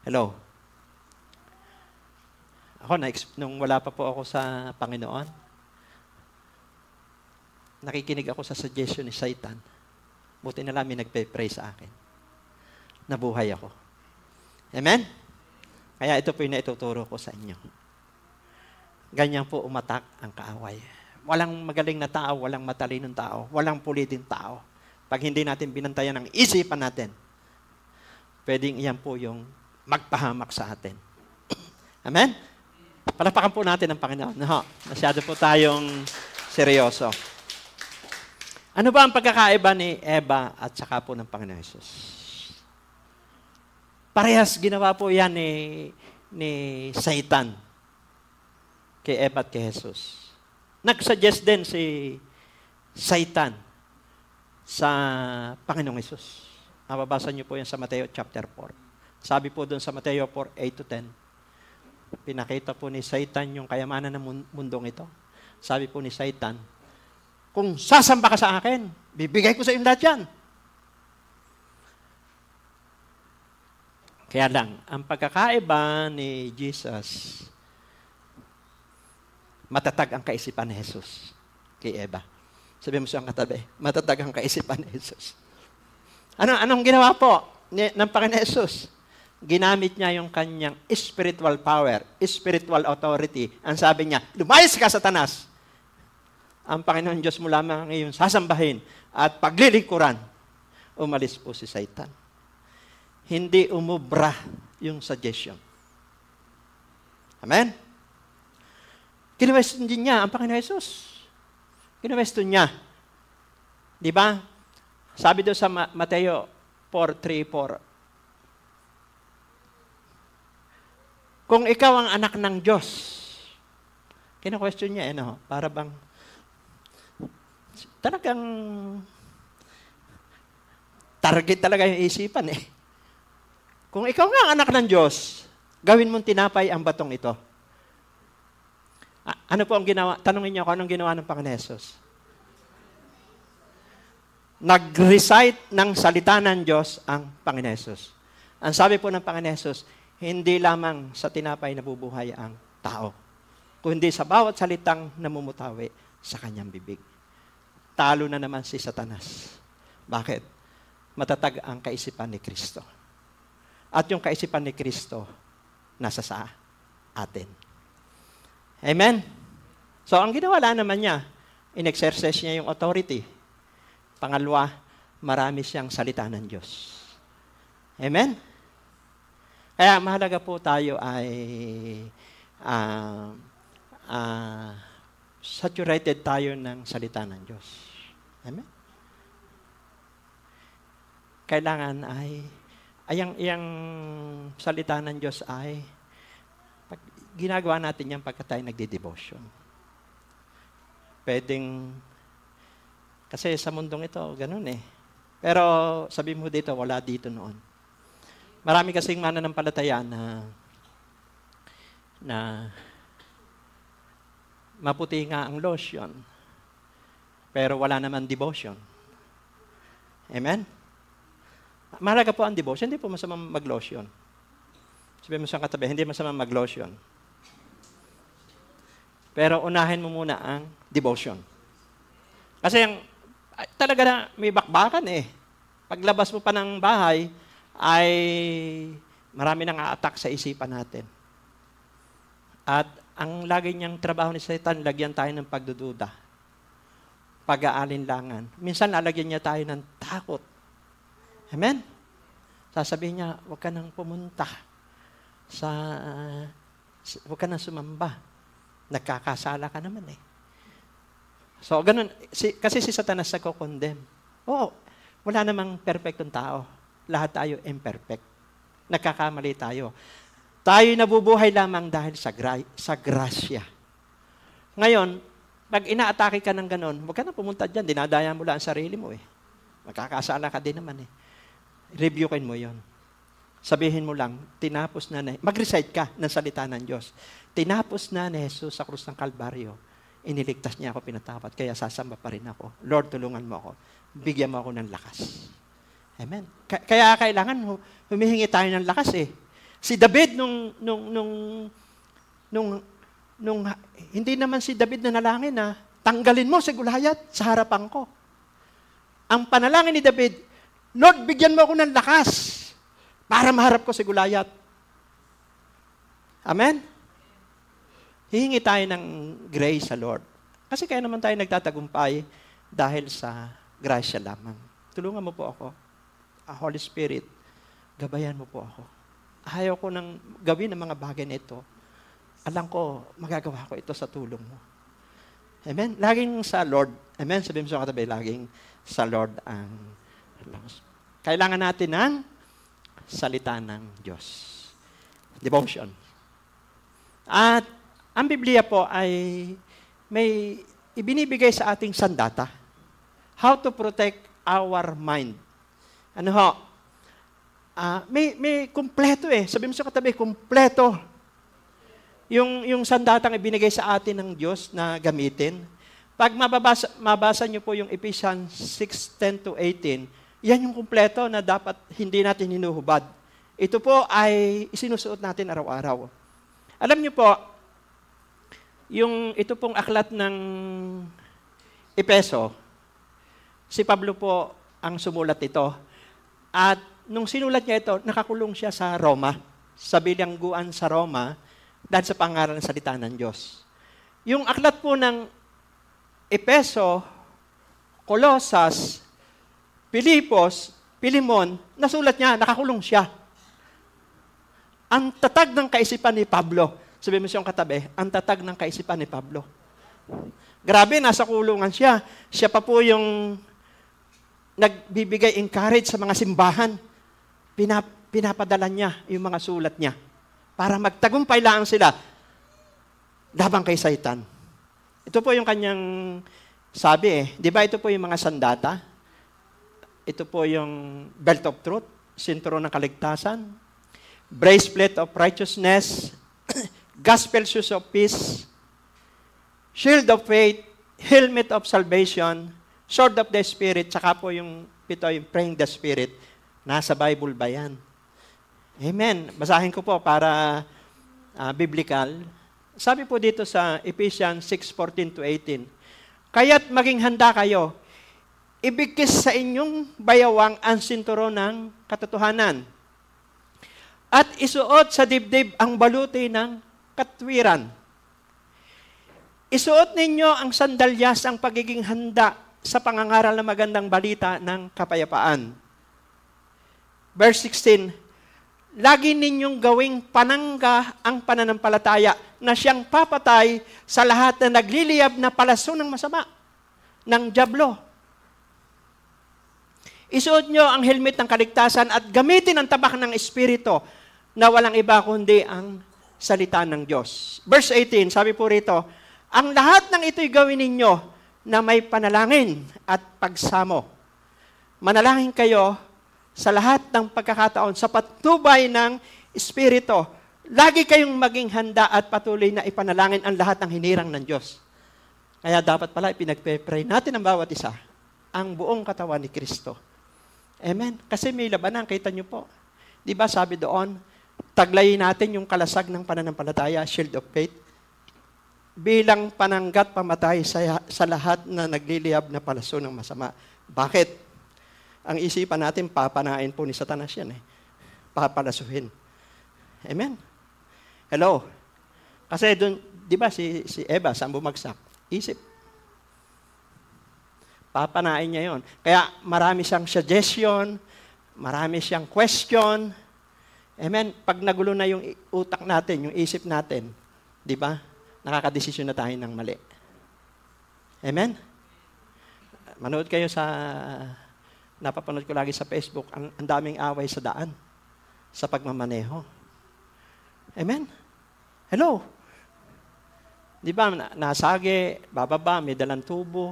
Hello? Ako, nung wala pa po ako sa Panginoon, nakikinig ako sa suggestion ni Satan. Buti na lang may nagpe-pray sa akin. Nabuhay ako. Amen? Kaya ito po yung naituturo ko sa inyo. Ganyan po umatak ang kaaway. Walang magaling na tao, walang matalinong tao, walang pulitong tao. Pag hindi natin binantayan ang isipan natin, pwedeng iyan po yung magpahamak sa atin. Amen? Palapakan po natin ang Panginoon. No, masyado po tayong seryoso. Ano ba ang pagkakaiba ni Eva at saka po ng Panginoon Jesus? Parehas ginawa po yan ni Satan kay Eva at kay Jesus. Nag-suggest din si Satan sa Panginoong Jesus. Mababasa niyo po yan sa Mateo chapter 4. Sabi po doon sa Mateo 4:8-10, pinakita po ni Satan yung kayamanan ng mundong ito. Sabi po ni Satan, kung sasamba ka sa akin, bibigay ko sa iyo lahat yan. Kaya lang, ang pagkakaiba ni Jesus, matatag ang kaisipan ni Jesus kay Eva. Sabi mo siyang katabi, matatag ang kaisipan ni Jesus. Anong ginawa po ng Panginoon Jesus? ginamit niya yung kanyang spiritual power, spiritual authority. Ang sabi niya, lumayas ka, Satanas! Ang Panginoon Diyos mo lamang ngayon sasambahin at paglilingkuran. Umalis po si Satan. Hindi umubra yung suggestion. Amen? Kinwestiyon din niya ang Panginoon Jesus. Kinwestiyon niya. Di ba? Sabi doon sa Mateo 4:3-4, kung ikaw ang anak ng Diyos, kina-question niya, para bang, talagang, target talaga yung isipan Kung ikaw nga ang anak ng Diyos, gawin mong tinapay ang batong ito. Ano po ang ginawa? Tanungin niyo kung anong ginawa ng Panginoon Jesus. Nag-recite ng salita ng Diyos ang Panginoon Jesus. Ang sabi po ng Panginoon Jesus, hindi lamang sa tinapay nabubuhay ang tao, kundi sa bawat salitang namumutawi sa kanyang bibig. Talo na naman si Satanas. Bakit? Matatag ang kaisipan ni Kristo. At yung kaisipan ni Kristo, nasa sa atin. Amen? So, ang ginawa naman niya, in-exercise niya yung authority. Pangalawa, marami siyang salita ng Diyos. Amen? Kaya mahalaga po tayo ay saturated tayo ng salita ng Diyos. Amen? Kailangan ay iyang salita ng Diyos ay ginagawa natin yan pagka tayo nagdi-devotion. Pwedeng, kasi sa mundong ito, ganun Pero sabi mo dito, wala dito noon. Marami kasing mananampalataya na maputi nga ang lotion, pero wala naman devotion. Amen? Mahalaga po ang devotion, hindi po masamang mag-lotion. Sabi mo sa katabi, hindi masamang mag-lotion. Pero unahin mo muna ang devotion. Kasi talaga na may bakbakan Paglabas mo pa ng bahay, ay marami nang a-attack sa isipan natin. At ang lagi niyang trabaho ni Satan, lagyan tayo ng pagdududa, pag-aalinlangan. Minsan lalagyan niya tayo ng takot. Amen? Sasabihin niya, huwag ka nang pumunta huwag ka nang sumamba. Nagkakasala ka naman So, ganun. Kasi si Satanas nagko-condemn. Wala namang perfectong tao. Lahat tayo imperfect. Nagkakamali tayo. Tayo nabubuhay lamang dahil sa grasya. Ngayon, pag ina-atake ka ng ganun, huwag ka na pumunta dyan, dinadaya mo lang ang sarili mo Magkakasala ka din naman Reviewin mo yon. Sabihin mo lang, tinapos na mag-recite ka ng salita ng Diyos. Tinapos na ni Jesus sa krus ng Kalbaryo. Iniligtas niya ako, pinatapat, kaya sasamba pa rin ako. Lord, tulungan mo ako. Bigyan mo ako ng lakas. Amen. Kaya kailangan humihingi tayo ng lakas Si David nung hindi naman si David na nalangin tanggalin mo si Goliath sa harapan ko. Ang panalangin ni David, Lord, bigyan mo ako ng lakas para maharap ko si Goliath. Amen? Hihingi tayo ng grace sa Lord. Kasi kaya naman tayo nagtatagumpay dahil sa grasya lamang. Tulungan mo po ako. Holy Spirit, gabayan mo po ako. Ayaw ko nang gawin ang mga bagay na ito. Alam ko, magagawa ko ito sa tulong mo. Amen? Laging sa Lord. Amen? Sabihin mo sa katabi, laging sa Lord ang kailangan natin ng salita ng Diyos. Devotion. At ang Biblia po ay may ibinibigay sa ating sandata. How to protect our mind. May kumpleto Sabi mo sa katabi, kumpleto. Yung sandatang ibinigay sa atin ng Diyos na gamitin. Pag mabasa niyo po yung Ephesians 6:10-18, yan yung kumpleto na dapat hindi natin hinuhubad. Ito po ay isinusuot natin araw-araw. Alam niyo po, ito pong aklat ng Epeso, si Pablo po ang sumulat ito. At nung sinulat niya ito, nakakulong siya sa Roma, sa bilangguan sa Roma, dahil sa pangaral ng salita ng Diyos. Yung aklat po ng Epeso, Colosas, Pilipos, Pilimon, nasulat niya, nakakulong siya. Ang tatag ng kaisipan ni Pablo. Sabi mo siyang katabi, ang tatag ng kaisipan ni Pablo. Grabe, nasa kulungan siya. Siya pa po yung nagbibigay encourage sa mga simbahan. Pinapadala niya yung mga sulat niya para magtagumpay lang sila labang kay Satan. Ito po yung kanyang sabi Di ba ito po yung mga sandata? Ito po yung belt of truth, sinturo ng kaligtasan, breastplate of righteousness, gospel shoes of peace, shield of faith, helmet of salvation, sword of the Spirit, tsaka po yung pito, yung praying the Spirit. Nasa Bible ba yan? Amen. Basahin ko po para biblical. Sabi po dito sa Ephesians 6:14-18, kaya't maging handa kayo, ibigkis sa inyong bayawang ang sinturon ng katotohanan, at isuot sa dibdib ang baluti ng katwiran. Isuot ninyo ang sandalyas ang pagiging handa sa pangangaral ng magandang balita ng kapayapaan. Verse 16, lagi ninyong gawing panangga ang pananampalataya na siyang papatay sa lahat na nagliliyab na palaso ng masama, ng dyablo. Isuot nyo ang helmet ng kaligtasan at gamitin ang tabak ng Espiritu na walang iba kundi ang salita ng Diyos. Verse 18, sabi po rito, ang lahat ng ito'y gawin ninyo na may panalangin at pagsamo. Manalangin kayo sa lahat ng pagkakataon, sa patnubay ng Espiritu. Lagi kayong maging handa at patuloy na ipanalangin ang lahat ng hinirang ng Diyos. Kaya dapat pala ipinagpe-pray natin ang bawat isa, ang buong katawan ni Kristo. Amen? Kasi may labanan, kita nyo po. Di ba sabi doon, taglayin natin yung kalasag ng pananampalataya, shield of faith, bilang pananggat pamatay sa lahat na nagliliyab na palaso ng masama. Bakit? Ang isipan natin, papanain po ni Satanas yan Papalasuhin. Amen? Hello? Kasi doon, di ba si Eva, saan bumagsak? Isip. Papanain niya yon. Kaya marami siyang suggestion, marami siyang question. Amen? Pag nagulo na yung utak natin, yung isip natin, di ba? Nakakadesisyon na tayo ng mali. Amen? Manood kayo sa... Napapanood ko lagi sa Facebook, ang daming away sa daan, sa pagmamaneho. Amen? Hello? Di ba, nasage, bababa, may dalang tubo.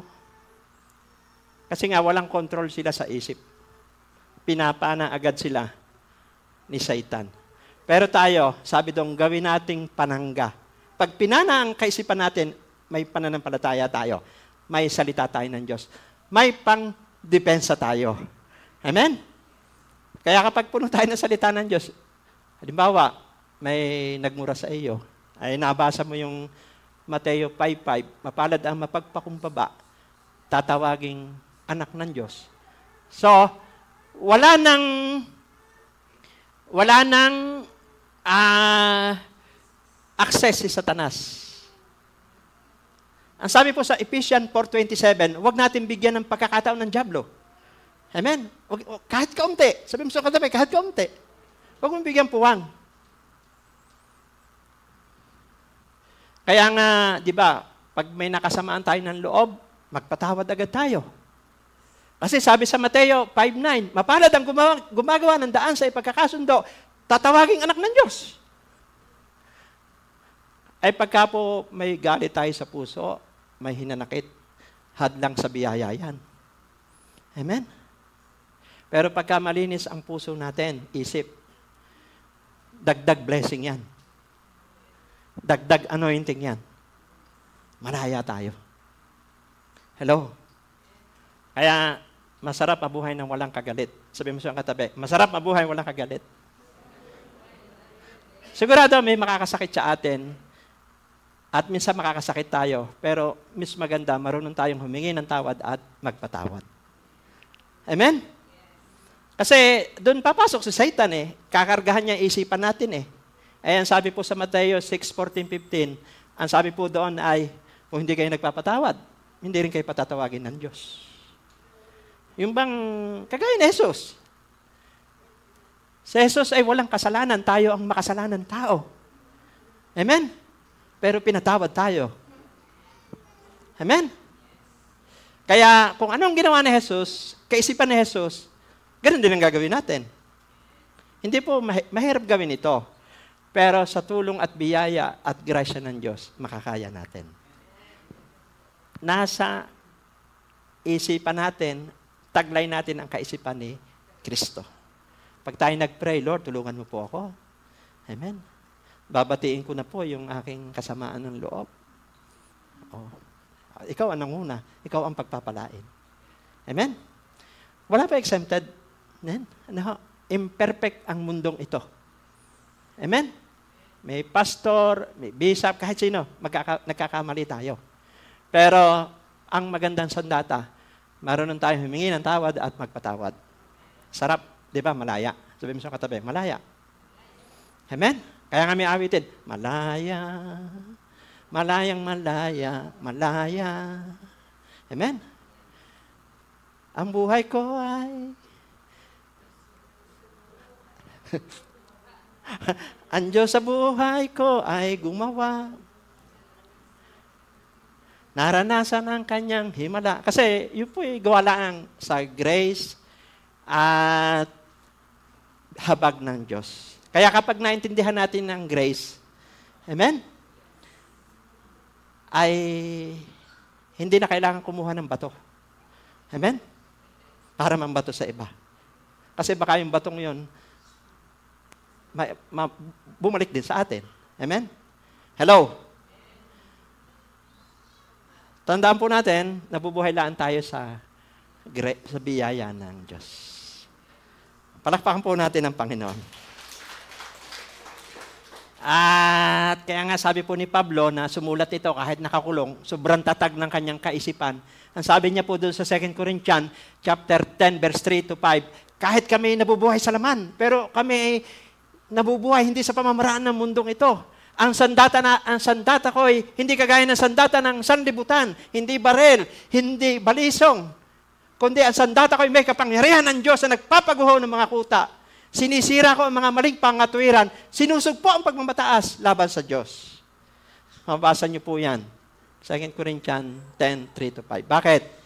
Kasi nga, walang control sila sa isip. Pinapana agad sila ni Satan. Pero tayo, sabi doon, gawin nating panangga. Pag pinana ang kaisipan natin, may pananampalataya tayo. May salita tayo ng Diyos. May depensa tayo. Amen? Kaya kapag puno tayo ng salita ng Diyos, halimbawa, may nagmura sa iyo, ay nabasa mo yung Mateo 5:5, mapalad ang mapagpakumbaba, tatawaging anak ng Diyos. So, wala nang access si Satanas. Ang sabi po sa Ephesians 4:27, huwag natin bigyan ng pagkakataon ng dyablo. Amen? Kahit kaunti. Sabi mo sa katabi, kahit kaunti. Huwag mong bigyan puwang. Kaya nga, di ba, pag may nakasamaan tayo ng loob, magpatawad agad tayo. Kasi sabi sa Mateo 5:9, mapalad ang gumagawa ng daan sa ipagkakasundo, tatawaging anak ng Diyos. Ay pagka po may galit tayo sa puso, may hinanakit, hadlang sa biyaya yan. Amen? Pero pagka malinis ang puso natin, isip, dagdag blessing yan. Dagdag anointing yan. Malaya tayo. Hello? Kaya, masarap mabuhay ng walang kagalit. Sabi mo sa katabi, masarap mabuhay ng walang kagalit. Sigurado may makakasakit sa atin, at minsan makakasakit tayo, pero mas maganda, marunong tayong humingi ng tawad at magpatawad. Amen? Kasi doon papasok si Satan eh. Kakargahan niya isipan natin eh. Ayan, sabi po sa Mateo 6:14-15, ang sabi po doon ay, kung hindi kayo nagpapatawad, hindi rin kayo patatawagin ng Diyos. Yung bang, kagaya ni Jesus. Si Jesus ay walang kasalanan, tayo ang makasalanan tao. Amen? Pero pinatawad tayo. Amen? Kaya kung anong ginawa ni Jesus, kaisipan ni Jesus, ganun din ang gagawin natin. Hindi po mahirap gawin ito. Pero sa tulong at biyaya at grasya ng Diyos, makakaya natin. Nasa isipan natin, taglay natin ang kaisipan ni Kristo. Pag tayo nag-pray, Lord, tulungan mo po ako. Amen. Babatiin ko na po yung aking kasamaan ng loob. Oh. Ikaw ang nanguna. Ikaw ang pagpapalain. Amen. Wala pa exempted. Amen. Imperfect ang mundong ito. Amen? May pastor, may bishop, kahit sino, nagkakamali tayo. Pero, ang magandang sandata, marunong tayo humingi ng tawad at magpatawad. Sarap, di ba? Malaya. Sabi mo sa katabi, malaya. Amen? Kaya nga may awitin, malaya, malayang malaya, malaya. Amen? Ang buhay ko ay... Ang Diyos sa buhay ko ay gumawa. Naranasan ang kanyang himala. Kasi yun po ay gawa lang sa grace at habag ng Diyos. Kaya kapag naintindihan natin ng grace, amen, ay hindi na kailangan kumuha ng bato. Amen? Para mambato sa iba. Kasi baka yung batong yun, bumalik din sa atin. Amen? Hello? Tandaan po natin, nabubuhay lang tayo sa biyaya ng Diyos. Palakpakan po natin ang Panginoon. At kaya nga sabi po ni Pablo na sumulat ito kahit nakakulong, sobrang tatag ng kanyang kaisipan. Ang sabi niya po doon sa 2 Corinthians chapter 10 verse 3 to 5, kahit kami nabubuhay sa laman, pero kami nabubuhay hindi sa pamamaraan ng mundong ito. Ang sandata ko ay hindi kagaya ng sandata ng sanlibutan, hindi barel, hindi balisong, kundi ang sandata ko ay may kapangyarihan ng Diyos na nagpapaguho ng mga kuta. Sinisira ko ang mga maling pangatwiran, sinusugpo ang pagmamataas laban sa Diyos. Mabasa niyo po yan. 2 Corinthians 10:3 to 5. Bakit?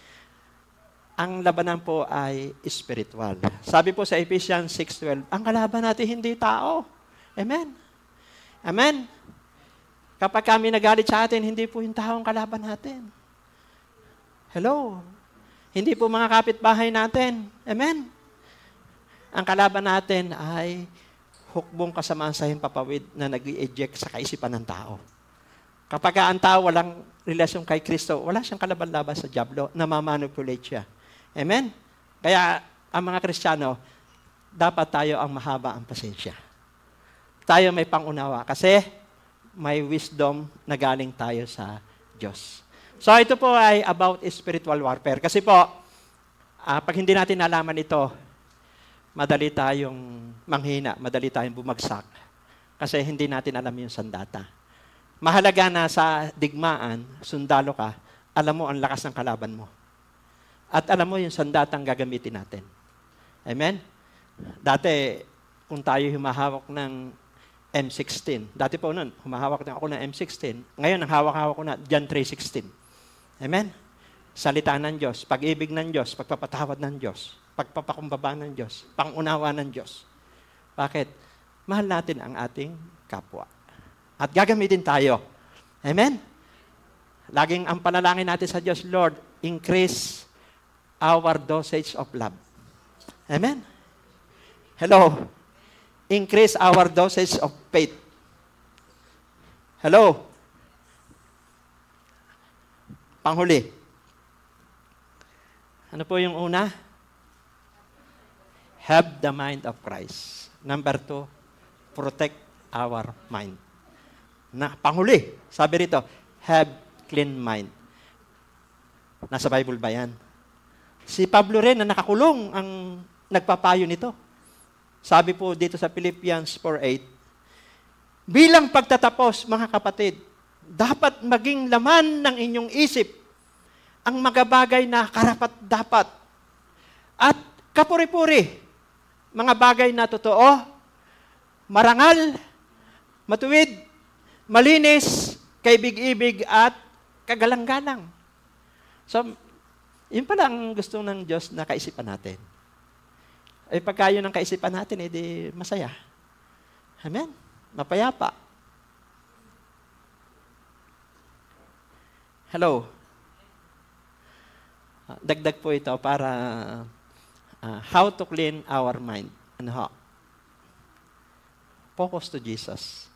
Ang labanan po ay spiritual. Sabi po sa Ephesians 6:12, ang kalaban natin hindi tao. Amen? Amen? Kapag kami nagalit sa atin, hindi po yung tao ang kalaban natin. Hello? Hindi po mga kapitbahay natin. Amen? Ang kalaban natin ay hukbong kasamaan sa himpapawid na nag-eject sa kaisipan ng tao. Kapag ang tao walang relasyon kay Kristo, wala siyang kalaban-laban sa diablo, namamanipulate siya. Amen? Kaya, ang mga Kristiyano, dapat tayo ang mahaba ang pasensya. Tayo may pangunawa kasi may wisdom na galing tayo sa Diyos. So, ito po ay about spiritual warfare. Kasi po, pag hindi natin nalaman ito, madali tayong manghina, madali tayong bumagsak. Kasi hindi natin alam yung sandata. Mahalaga na sa digmaan, sundalo ka, alam mo ang lakas ng kalaban mo. At alam mo yung sandatang gagamitin natin. Amen? Dati, kung tayo humahawak ng M16, dati po nun, humahawak na ako ng M16. Ngayon, ang hawak-hawak ko na John 3:16. Amen? Salita ng Diyos, pag-ibig ng Diyos, pagpapatawad ng Diyos, pagpapakumbaba ng Diyos, pangunawa ng Diyos. Bakit? Mahal natin ang ating kapwa. At gagamitin tayo. Amen? Laging ang panalangin natin sa Diyos, Lord, increase our dosage of love. Amen? Hello? Increase our dosage of faith. Hello? Panghuli. Ano po yung una? Have the mind of Christ. Number 2, protect our mind. Panghuli, sabi rito, have clean mind. Nasa Bible ba yan? Si Pablo rin na nakakulong, ang nagpapayo nito. Sabi po dito sa Philippians 4:8, bilang pagtatapos, mga kapatid, dapat maging laman ng inyong isip ang mga bagay na karapat-dapat at kapuri-puri, mga bagay na totoo, marangal, matuwid, malinis, kaibig-ibig at kagalang-galang. So, yun pala ang gusto ng Diyos na kaisipan natin. Ay pagka yun ang kaisipan natin, edi masaya. Amen? Mapayapa. Hello. Dagdag po ito para how to clean our mind. Ano ho? Focus to Jesus.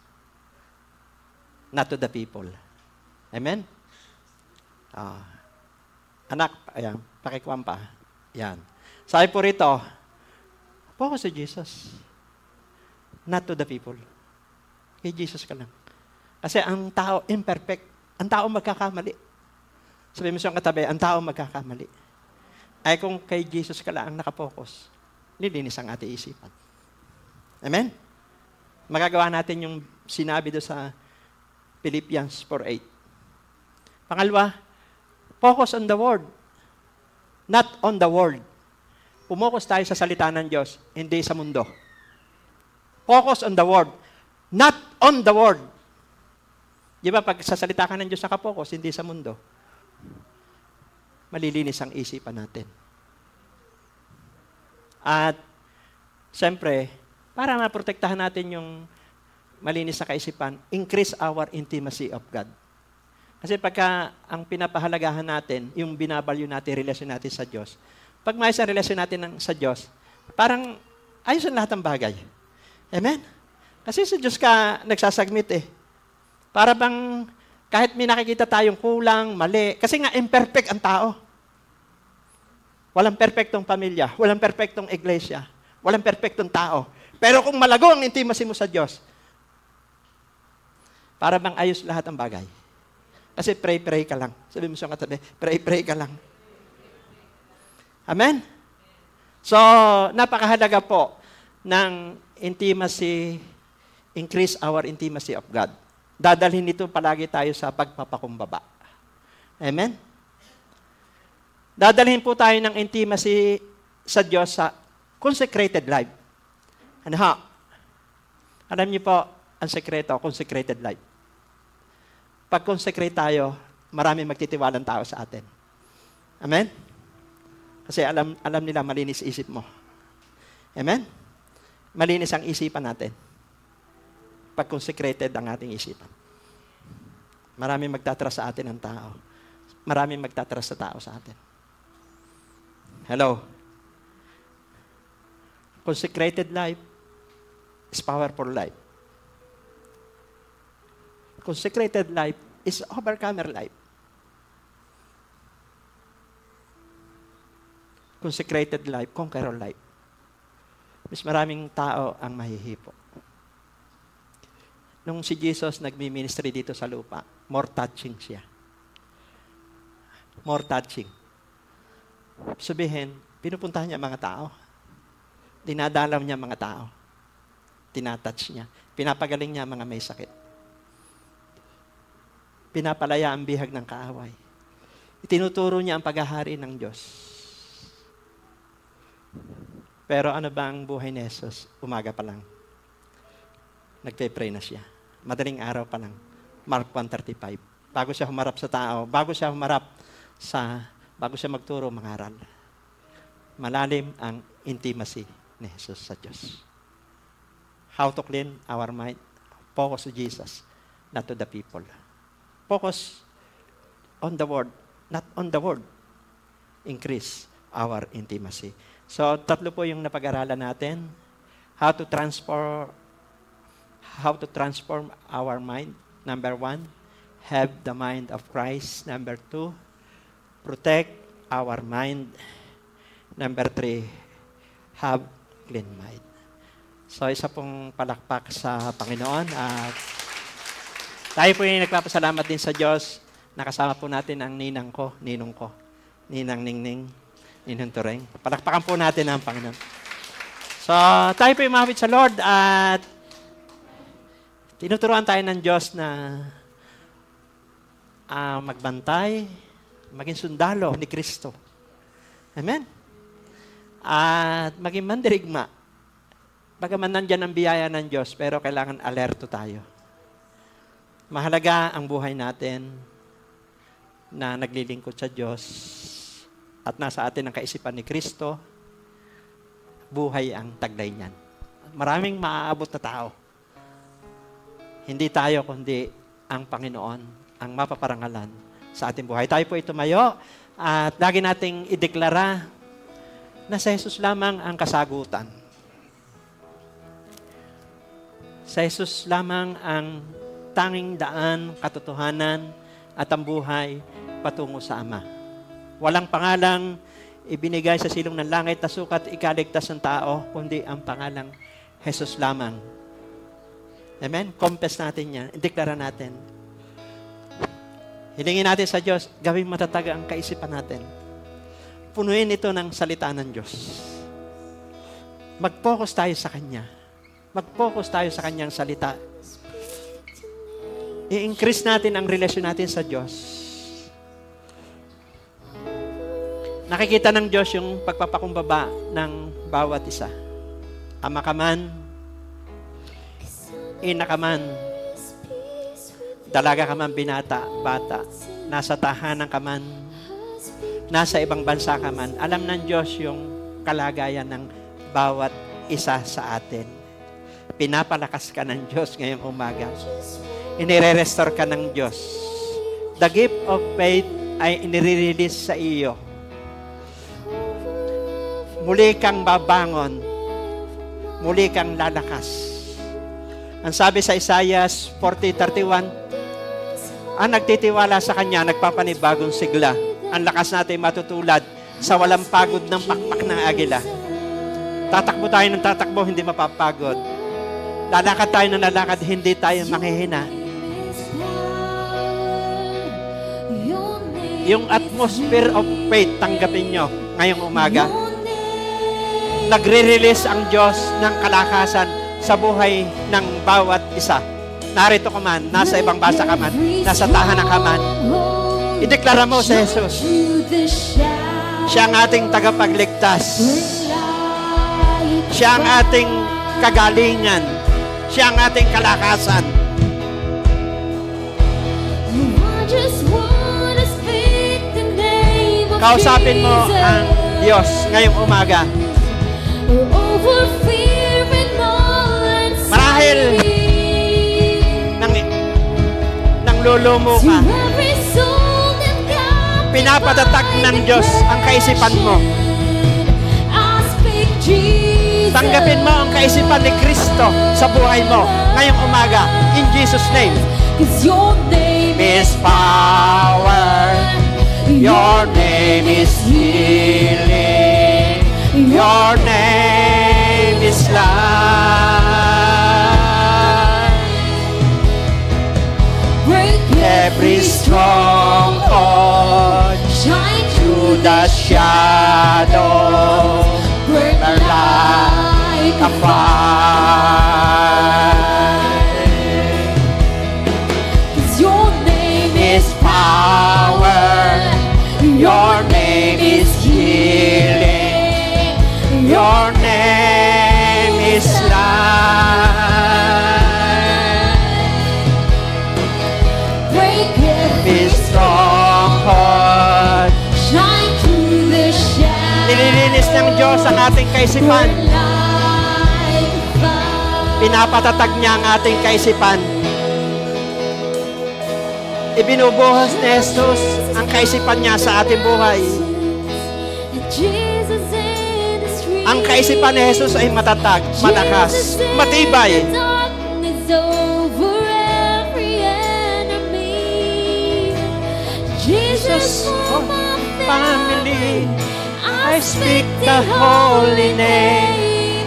Not to the people. Amen? Anak, ayan, pakikuhan pa. Yan. Sabi po rito, focus to Jesus. Not to the people. Kay Jesus ka lang. Kasi ang tao imperfect. Ang tao magkakamali. Sabi mo siyang katabi, ang tao magkakamali. Ay kung kay Jesus ka lang ang nakapokus, nilinis ang ating isipan. Amen? Magagawa natin yung sinabi doon sa Philippians 4:8. Pangalawa, focus on the Word, not on the world. Pumokus tayo sa salita ng Diyos, hindi sa mundo. Focus on the Word, not on the world. Di ba, pag sasalita ka ng Diyos, nakapokus, hindi sa mundo. Malilinis ang isipan natin. At, siyempre, para maprotektahan natin yung malinis na kaisipan, increase our intimacy of God. Kasi pagka ang pinapahalagahan natin, yung binabalyo natin, relasyon natin sa Diyos, pag maayos ang relasyon natin sa Diyos, parang ayos ang lahat ng bagay. Amen? Kasi sa Diyos ka nagsasagmit eh. Para bang kahit may nakikita tayong kulang, mali, kasi nga imperfect ang tao. Walang perfectong pamilya, walang perfectong iglesia, walang perfectong tao. Pero kung malago ang intimacy mo sa Diyos, para bang ayos lahat ng bagay. Kasi pray ka lang. Sabi mo sa katabi, pray ka lang. Amen? So, napakahalaga po ng intimacy, increase our intimacy of God. Dadalhin nito palagi tayo sa pagpapakumbaba. Amen? Dadalhin po tayo ng intimacy sa Diyos sa consecrated life. Ano ha? Alam niyo po, ang sekreto, consecrated life. Pag consecrate tayo, marami magtitiwalang tao sa atin. Amen? Kasi alam nila malinis isip mo. Amen? Malinis ang isipan natin. Pag consecrated ang ating isipan. Marami magtatras sa atin ng tao. Marami magtatras sa tao sa atin. Hello? Consecrated life is powerful life. Consecrated life is overcomer life. Consecrated life, conqueror life. Mas maraming tao ang mahihipo. Nung si Jesus nagmi-ministry dito sa lupa, more touching siya. More touching. Sabihin, pinupuntahan niya mga tao. Dinadalaw niya mga tao. Tinatouch niya. Pinapagaling niya mga may sakit. Pinapalaya ang bihag ng kaaway. Itinuturo niya ang paghahari ng Diyos. Pero ano ba ang buhay ni Jesus? Umaga pa lang. Nagpe-pray na siya. Madaling araw pa lang. Mark 1:35. Bago siya humarap sa tao, bago siya magturo, mangaral. Malalim ang intimacy ni Jesus sa Diyos. How to clean our mind? Focus to Jesus, not to the people. Focus on the Word, not on the world. Increase our intimacy. So, tatlo po yung napag-aralan natin. How to transform our mind. Number 1, have the mind of Christ. Number 2, protect our mind. Number 3, have clean mind. So, isa pong palakpak sa Panginoon. At tayo po yung nagpapasalamat din sa Diyos. Nakasama po natin ang ninong ko, Ninang Ningning, Ninong Tureng. Palakpakan po natin ang Panginoon. So, tayo po umawit sa Lord at tinuturuan tayo ng Diyos na magbantay, maging sundalo ni Kristo. Amen? At maging mandirigma. Bagaman nandyan ang biyaya ng Diyos, pero kailangan alerto tayo. Mahalaga ang buhay natin na naglilingkod sa Diyos at nasa atin ang kaisipan ni Kristo. Buhay ang taglay niyan. Maraming maaabot na tao. Hindi tayo, kundi ang Panginoon, ang mapaparangalan sa ating buhay. Tayo po tumayo at lagi nating ideklara na sa Jesus lamang ang kasagutan. Sa Jesus lamang ang tanging daan, katotohanan, at ang buhay patungo sa Ama. Walang pangalang ibinigay sa silong ng langit na sukat ikaligtas ng tao, kundi ang pangalang Jesus lamang. Amen? Confess natin yan. Ideklara natin. Hilingin natin sa Diyos, gawing matatag ang kaisipan natin. Punuin ito ng salita ng Diyos. Mag-focus tayo sa Kanya. Mag-focus tayo sa Kanyang salita. I-increase natin ang relasyon natin sa Diyos. Nakikita ng Diyos yung pagpapakumbaba ng bawat isa. Ama ka man, ina ka man, dalaga ka man, binata, bata, nasa tahanan ka man, nasa ibang bansa ka man, alam ng Diyos yung kalagayan ng bawat isa sa atin. Pinapalakas ka ng Diyos ngayong umaga. Inire-restore ka ng Diyos. The gift of faith ay inire-release sa iyo. Muli kang babangon. Muli kang lalakas. Ang sabi sa Isaiah 40:31, ang nagtitiwala sa Kanya, nagpapanibagong sigla. Ang lakas natin matutulad sa walang pagod ng pakpak ng agila. Tatakbo tayo ng tatakbo, hindi mapapagod. Lalakad tayo ng lalakad, hindi tayo manghihina. Yung atmosphere of faith, tanggapin nyo ngayong umaga. Nagre-release ang Diyos ng kalakasan sa buhay ng bawat isa. Narito ka man, nasa ibang bansa ka man, nasa tahanan ka man. Ideklara mo sa Jesus. Siya ang ating tagapagligtas. Siya ang ating kagalingan. Siya ang ating kalakasan. Kausapin mo ang Diyos ngayong umaga. Marahil nang lulumo ka, pinapatatag ng Diyos ang kaisipan mo. Tanggapin mo ang kaisipan ni Kristo sa buhay mo ngayong umaga. In Jesus' name. Your name is power. Your name is healing. Your name is life. Break every stronghold. Shine through the shadow. Burn like a fire. 'Cause your name is power. Your name is healing. Your name is life. Break every stronghold. Shine through the shadow. Nililinis ng Diyos ang ating kaisipan. Pinapatatag niya ang ating kaisipan. Ibinubuhos ni Jesus ang kaisipan niya sa ating buhay. Ang kaisipan ni Jesus ay matatag, malakas, matibay. Jesus, for my family, I speak the holy name,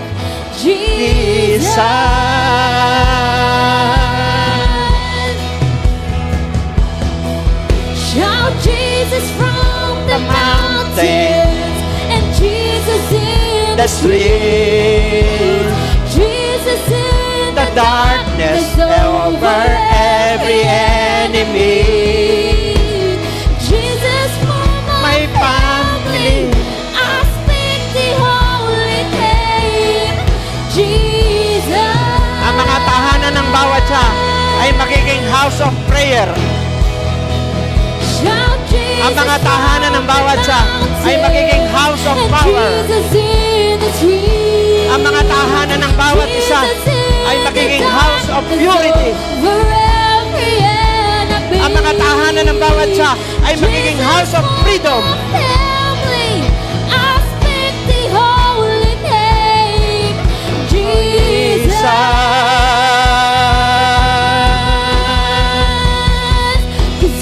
Jesus. Jesus from the mountains, and Jesus in in the street. Jesus in The darkness over every enemy. Jesus for My family. I speak the holy name. Jesus. Ang mga tahanan ng bawat isa ay magiging house of prayer. Shout Jesus. Ang mga tahanan ng bawat isa ay magiging house of power. Jesus in the street. Ang mga tahanan ng bawat isa ay magiging house of purity. Ang mga tahanan ng bawat isa ay magiging house of freedom.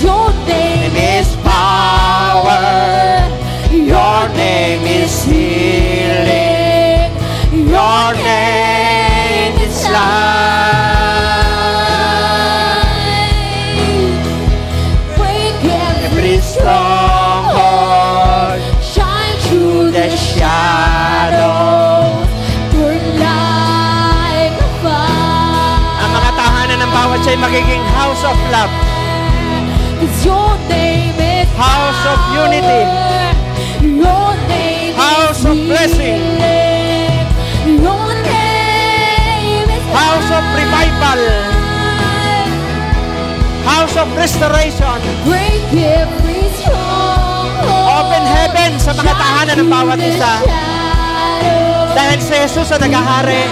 Your name is power. Your name is healing. Your name is life. Every stronghold, Shine through the shadows, burn like a fire. ang mga tahanan ng bawat siya ay magiging house of love, 'Cause your name is house of unity, your name house is of blessing, healing. Your name is house of revival, house of restoration. break every stronghold. Open heaven sa mga tahanan ng bawat isa. Dahil si Jesus ang naghahari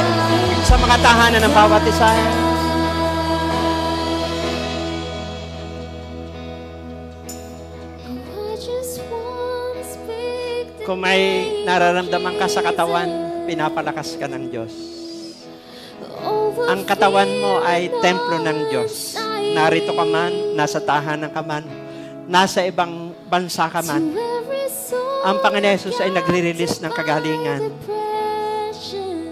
sa mga tahanan ng bawat isa. Kung may nararamdaman ka sa katawan, pinapalakas ka ng Diyos. Ang katawan mo ay templo ng Diyos. Narito ka man, nasa tahanan ka man, nasa ibang bansa ka man, ang Panginoon Jesus ay nagre-release ng kagalingan.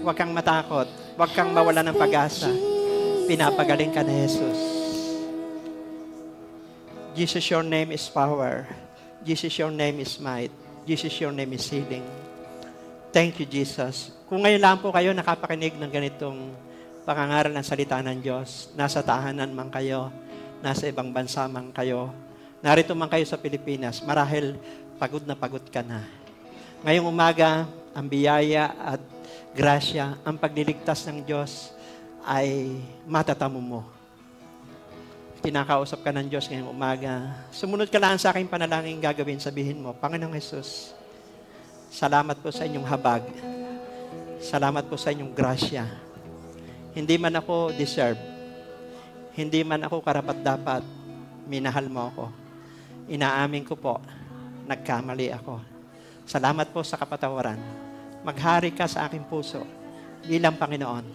Huwag kang matakot. Huwag kang mawala ng pag-asa. Pinapagaling ka ni Jesus. Jesus, your name is power. Jesus, your name is might. Jesus, your name is healing. Thank you, Jesus. Kung ngayon lang po kayo nakapakinig ng ganitong pangangaral ng salita ng Diyos, nasa tahanan man kayo, nasa ibang bansa man kayo, narito man kayo sa Pilipinas, marahil pagod na pagod ka na. Ngayong umaga, ang biyaya at grasya, ang pagliligtas ng Diyos ay matatamo mo. Kinakausap ka ng Diyos ngayong umaga. Sumunod ka lang sa aking panalangin gagawin. Sabihin mo, Panginoong Jesus, salamat po sa inyong habag. Salamat po sa inyong grasya. Hindi man ako deserve. Hindi man ako karapat-dapat. Minahal mo ako. Inaamin ko po, nagkamali ako. Salamat po sa kapatawaran. Maghari ka sa aking puso bilang Panginoon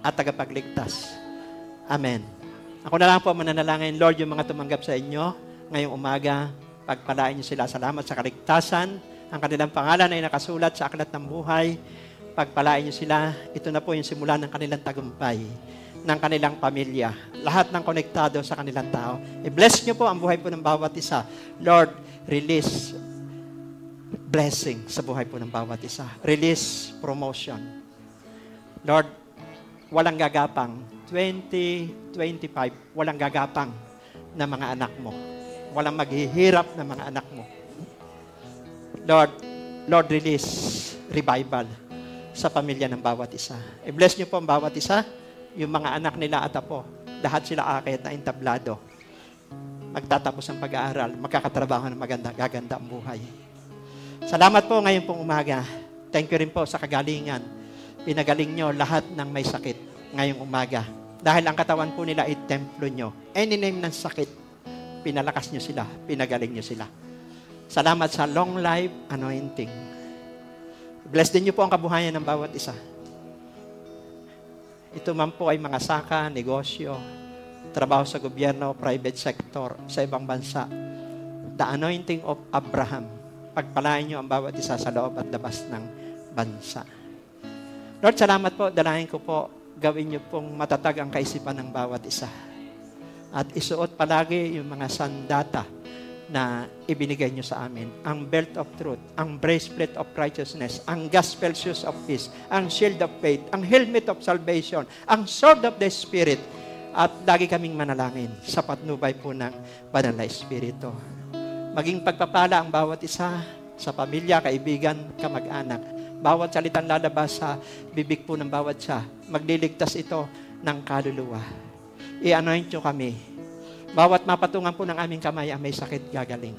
at tagapagligtas. Amen. Ako na lang po mananalangin, Lord, yung mga tumanggap sa inyo ngayong umaga, pagpalain niyo sila. Salamat sa kaligtasan. Ang kanilang pangalan ay nakasulat sa aklat ng buhay. Pagpalain niyo sila. Ito na po yung simula ng kanilang tagumpay, ng kanilang pamilya. Lahat ng konektado sa kanilang tao. I-bless niyo po ang buhay po ng bawat isa. Lord, release blessing sa buhay po ng bawat isa. Release promotion. Lord, walang gagapang. 2025, walang gagapang na mga anak mo. Walang maghihirap na mga anak mo. Lord, release revival sa pamilya ng bawat isa. I-bless niyo po ang bawat isa, yung mga anak nila at apo. Lahat sila akit na entablado. Magtatapos ang pag-aaral, magkakatrabaho ng maganda, gaganda ang buhay. Salamat po ngayon pong umaga. Thank you rin po sa kagalingan. Pinagaling nyo lahat ng may sakit ngayong umaga. Dahil ang katawan po nila ay templo nyo. Any name ng sakit, pinalakas nyo sila, pinagaling nyo sila. Salamat sa long life anointing. Bless din nyo po ang kabuhayan ng bawat isa. Ito man po ay mga saka, negosyo, trabaho sa gobyerno, private sector, sa ibang bansa. The anointing of Abraham. Pagpalain nyo ang bawat isa sa loob at labas ng bansa. Lord, salamat po. Dalahin ko po, gawin niyo pong matatag ang kaisipan ng bawat isa. At isuot palagi yung mga sandata na ibinigay nyo sa amin. Ang belt of truth, ang breastplate of righteousness, ang gospel shoes of peace, ang shield of faith, ang helmet of salvation, ang sword of the Spirit, at lagi kaming manalangin sa patnubay po ng Banal na Espiritu. Maging pagpapala ang bawat isa sa pamilya, kaibigan, kamag-anak. Bawat salitang lalabas sa bibig po ng bawat isa, magliligtas ito ng kaluluwa. I-anoint nyo kami. Bawat mapatungan po ng aming kamay ang may sakit gagaling.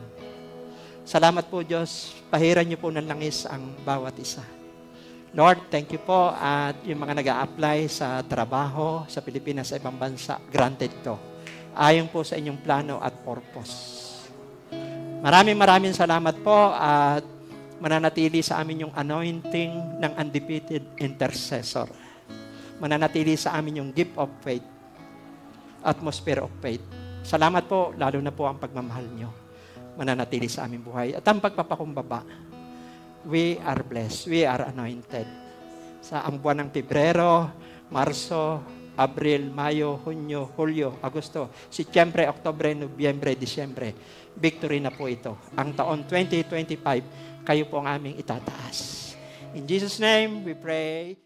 Salamat po Diyos, pahiran niyo po ng langis ang bawat isa. Lord, thank you po at yung mga nag-a-apply sa trabaho sa Pilipinas sa ibang bansa, granted to. Ayon po sa inyong plano at purpose. Maraming salamat po at mananatili sa amin yung anointing ng undefeated intercessor. Mananatili sa amin yung gift of faith, atmosphere of faith. Salamat po, lalo na po ang pagmamahal nyo. Mananatili sa aming buhay. At ang pagpapakumbaba, we are blessed, we are anointed. Sa ang buwan ng Pebrero, Marso, Abril, Mayo, Hunyo, Hulyo, Agosto, Setyembre, Oktubre, Nobyembre, Disyembre. Victory na po ito. Ang taon 2025, kayo po ang aming itataas. In Jesus' name, we pray.